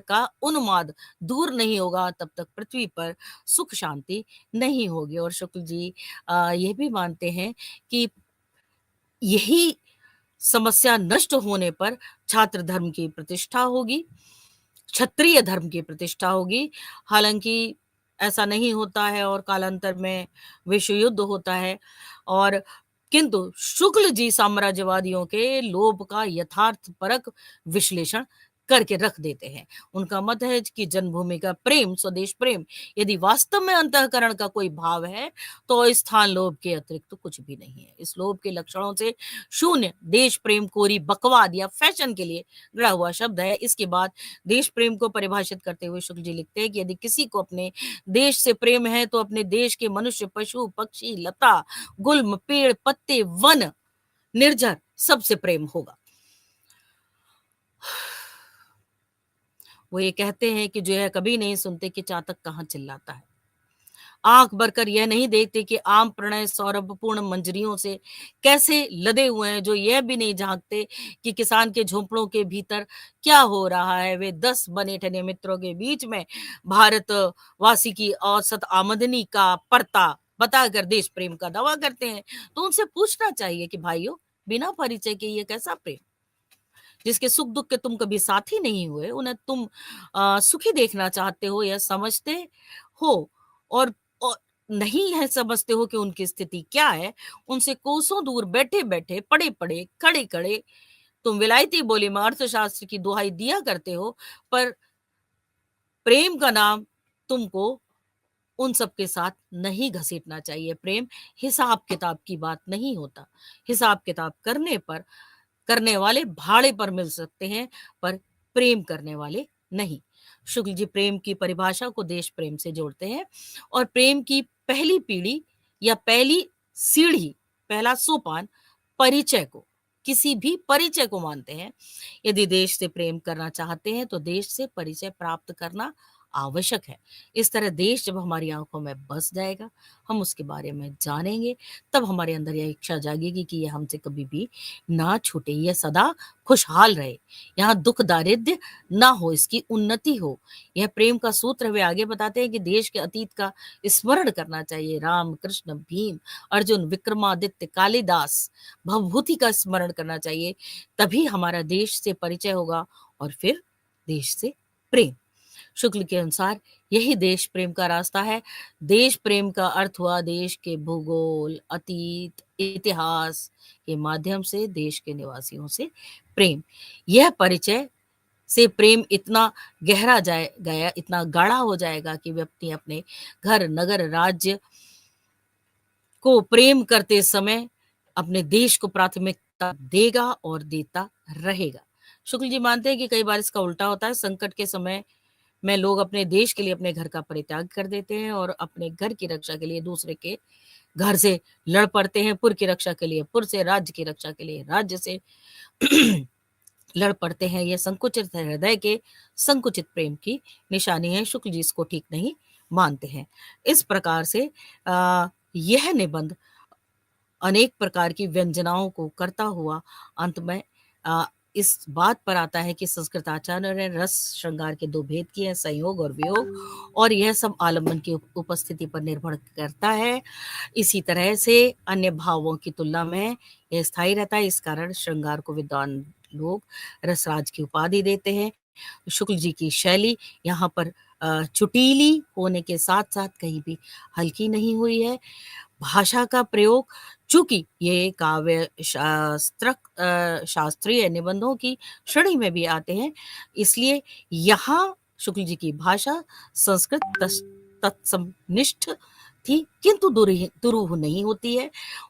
का उन्माद दूर नहीं होगा, तब तक पृथ्वी पर सुख शांति नहीं होगी। और शुक्ल जी यह भी मानते हैं कि यही समस्या नष्ट होने पर छात्र धर्म की प्रतिष्ठा होगी, क्षत्रिय धर्म की प्रतिष्ठा होगी। हालांकि ऐसा नहीं होता है, और कालांतर में विश्व युद्ध होता है, और किंतु शुक्ल जी साम्राज्यवादियों के लोभ का यथार्थ परक विश्लेषण करके रख देते हैं। उनका मत है कि जन्मभूमि का प्रेम, स्वदेश प्रेम, यदि वास्तव में अंतःकरण का कोई भाव है, तो स्थान लोभ के अतिरिक्त तो कुछ भी नहीं है। इस लोभ के लक्षणों से शून्य देश प्रेम कोरी बकवाद या फैशन के लिए गढ़ा हुआ शब्द है। इसके बाद देश प्रेम को परिभाषित करते हुए शुक्ल जी लिखते हैं कि यदि किसी को अपने देश से प्रेम है, तो अपने देश के मनुष्य, पशु, पक्षी, लता, गुल्म, पेड़, पत्ते, वन, निर्जर सबसे प्रेम होगा। वो ये कहते हैं कि जो है कभी नहीं सुनते कि चातक कहाँ चिल्लाता है, आंख भरकर यह नहीं देखते कि आम प्रणय सौरभपूर्ण मंजरियों से कैसे लदे हुए हैं, जो यह भी नहीं झांकते कि किसान के झोंपड़ों के भीतर क्या हो रहा है। वे 10 बने ठने मित्रों के बीच में भारतवासी की औसत आमदनी का परता बताकर देश प्रेम का दावा करते हैं। तो उनसे पूछना चाहिए कि भाइयों, बिना परिचय के ये कैसा प्रेम? जिसके सुख दुख के तुम कभी साथी नहीं हुए, उन्हें तुम सुखी देखना चाहते हो या समझते हो, और नहीं है समझते हो कि उनकी स्थिति क्या है। उनसे कोसों दूर बैठे बैठे, पड़े पड़े, खड़े खड़े तुम विलायती बोली में अर्थशास्त्र की दुहाई दिया करते हो, पर प्रेम का नाम तुमको उन सब के साथ नहीं घसीटना चाहिए। प्रेम हिसाब किताब की बात नहीं होता। हिसाब किताब करने वाले भाड़े पर मिल सकते हैं, पर प्रेम करने वाले नहीं। शुक्ल जी प्रेम की परिभाषा को देश प्रेम से जोड़ते हैं, और प्रेम की पहली पीढ़ी या पहली सीढ़ी, पहला सोपान परिचय को किसी भी परिचय को मानते हैं। यदि देश से प्रेम करना चाहते हैं तो देश से परिचय प्राप्त करना आवश्यक है। इस तरह देश जब हमारी आँखों में बस जाएगा, हम उसके बारे में जानेंगे, तब हमारे अंदर यह इच्छा जागेगी कि ये हमसे कभी भी ना छूटे, ये सदा खुशहाल रहे। यहाँ दुःख दारिद्र्य ना हो, इसकी उन्नति हो। यह प्रेम का सूत्र वे आगे बताते हैं कि देश के अतीत का स्मरण करना चाहिए। राम, कृष्ण, भीम, अर्जुन, विक्रमादित्य, कालिदास, भवभूति का स्मरण करना चाहिए। तभी हमारा देश से परिचय होगा और फिर देश से प्रेम। शुक्ल के अनुसार यही देश प्रेम का रास्ता है। देश प्रेम का अर्थ हुआ देश के भूगोल, अतीत, इतिहास के माध्यम से देश के निवासियों से प्रेम। यह परिचय से प्रेम इतना गहरा गया, इतना गाढ़ा हो जाएगा कि व्यक्ति अपने घर, नगर, राज्य को प्रेम करते समय अपने देश को प्राथमिकता देगा और देता रहेगा। शुक्ल जी मानते हैं कि कई बार इसका उल्टा होता है। संकट के समय में लोग अपने देश के लिए अपने घर का परित्याग कर देते हैं और अपने घर की रक्षा के लिए दूसरे के घर से लड़ पड़ते हैं। पुर की रक्षा के लिए पुर से, राज्य की रक्षा के लिए राज्य से लड़ पड़ते हैं। यह संकुचित हृदय के संकुचित प्रेम की निशानी है। शुक्ल जी इसको ठीक नहीं मानते हैं। इस प्रकार से यह निबंध अनेक प्रकार की व्यंजनाओं को करता हुआ अंत में इस बात पर आता है कि संस्कृत आचार्य ने रस श्रृंगार के दो भेद किए हैं, संयोग और वियोग, और यह सब आलम्बन की उपस्थिति पर निर्भर करता है। इसी तरह से अन्य भावों की तुलना में यह स्थायी रहता है। इस कारण श्रृंगार को विद्वान लोग रसराज की उपाधि देते हैं। शुक्ल जी की शैली यहाँ पर चुटीली होने के साथ साथ कहीं भी हल्की नहीं हुई है। भाषा का प्रयोग, चूंकि ये काव्य शास्त्रीय निबंधों की श्रेणी में भी आते हैं, इसलिए यहाँ शुक्ल जी की भाषा संस्कृत तत्समनिष्ठ थी, किंतु दुरूह नहीं होती है।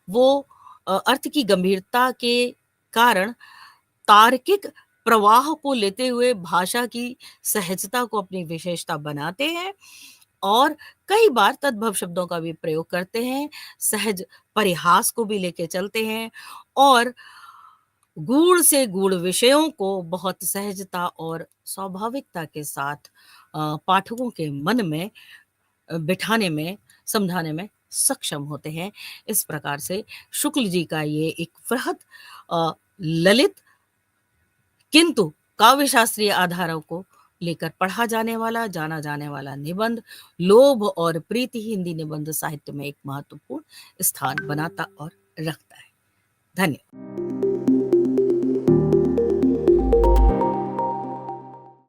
वो अर्थ की गंभीरता के कारण तार्किक प्रवाह को लेते हुए भाषा की सहजता को अपनी विशेषता बनाते हैं और कई बार तद्भव शब्दों का भी प्रयोग करते हैं, सहज परिहास को भी लेके चलते हैं और गूढ़ से गूढ़ विषयों को बहुत सहजता और स्वाभाविकता के साथ पाठकों के मन में बिठाने में, समझाने में सक्षम होते हैं। इस प्रकार से शुक्ल जी का ये एक वृहद ललित किंतु काव्य शास्त्रीय आधारों को लेकर पढ़ा जाने वाला, जाना जाने वाला निबंध लोभ और प्रीति हिंदी निबंध साहित्य में एक महत्वपूर्ण स्थान बनाता और रखता है। धन्यवाद।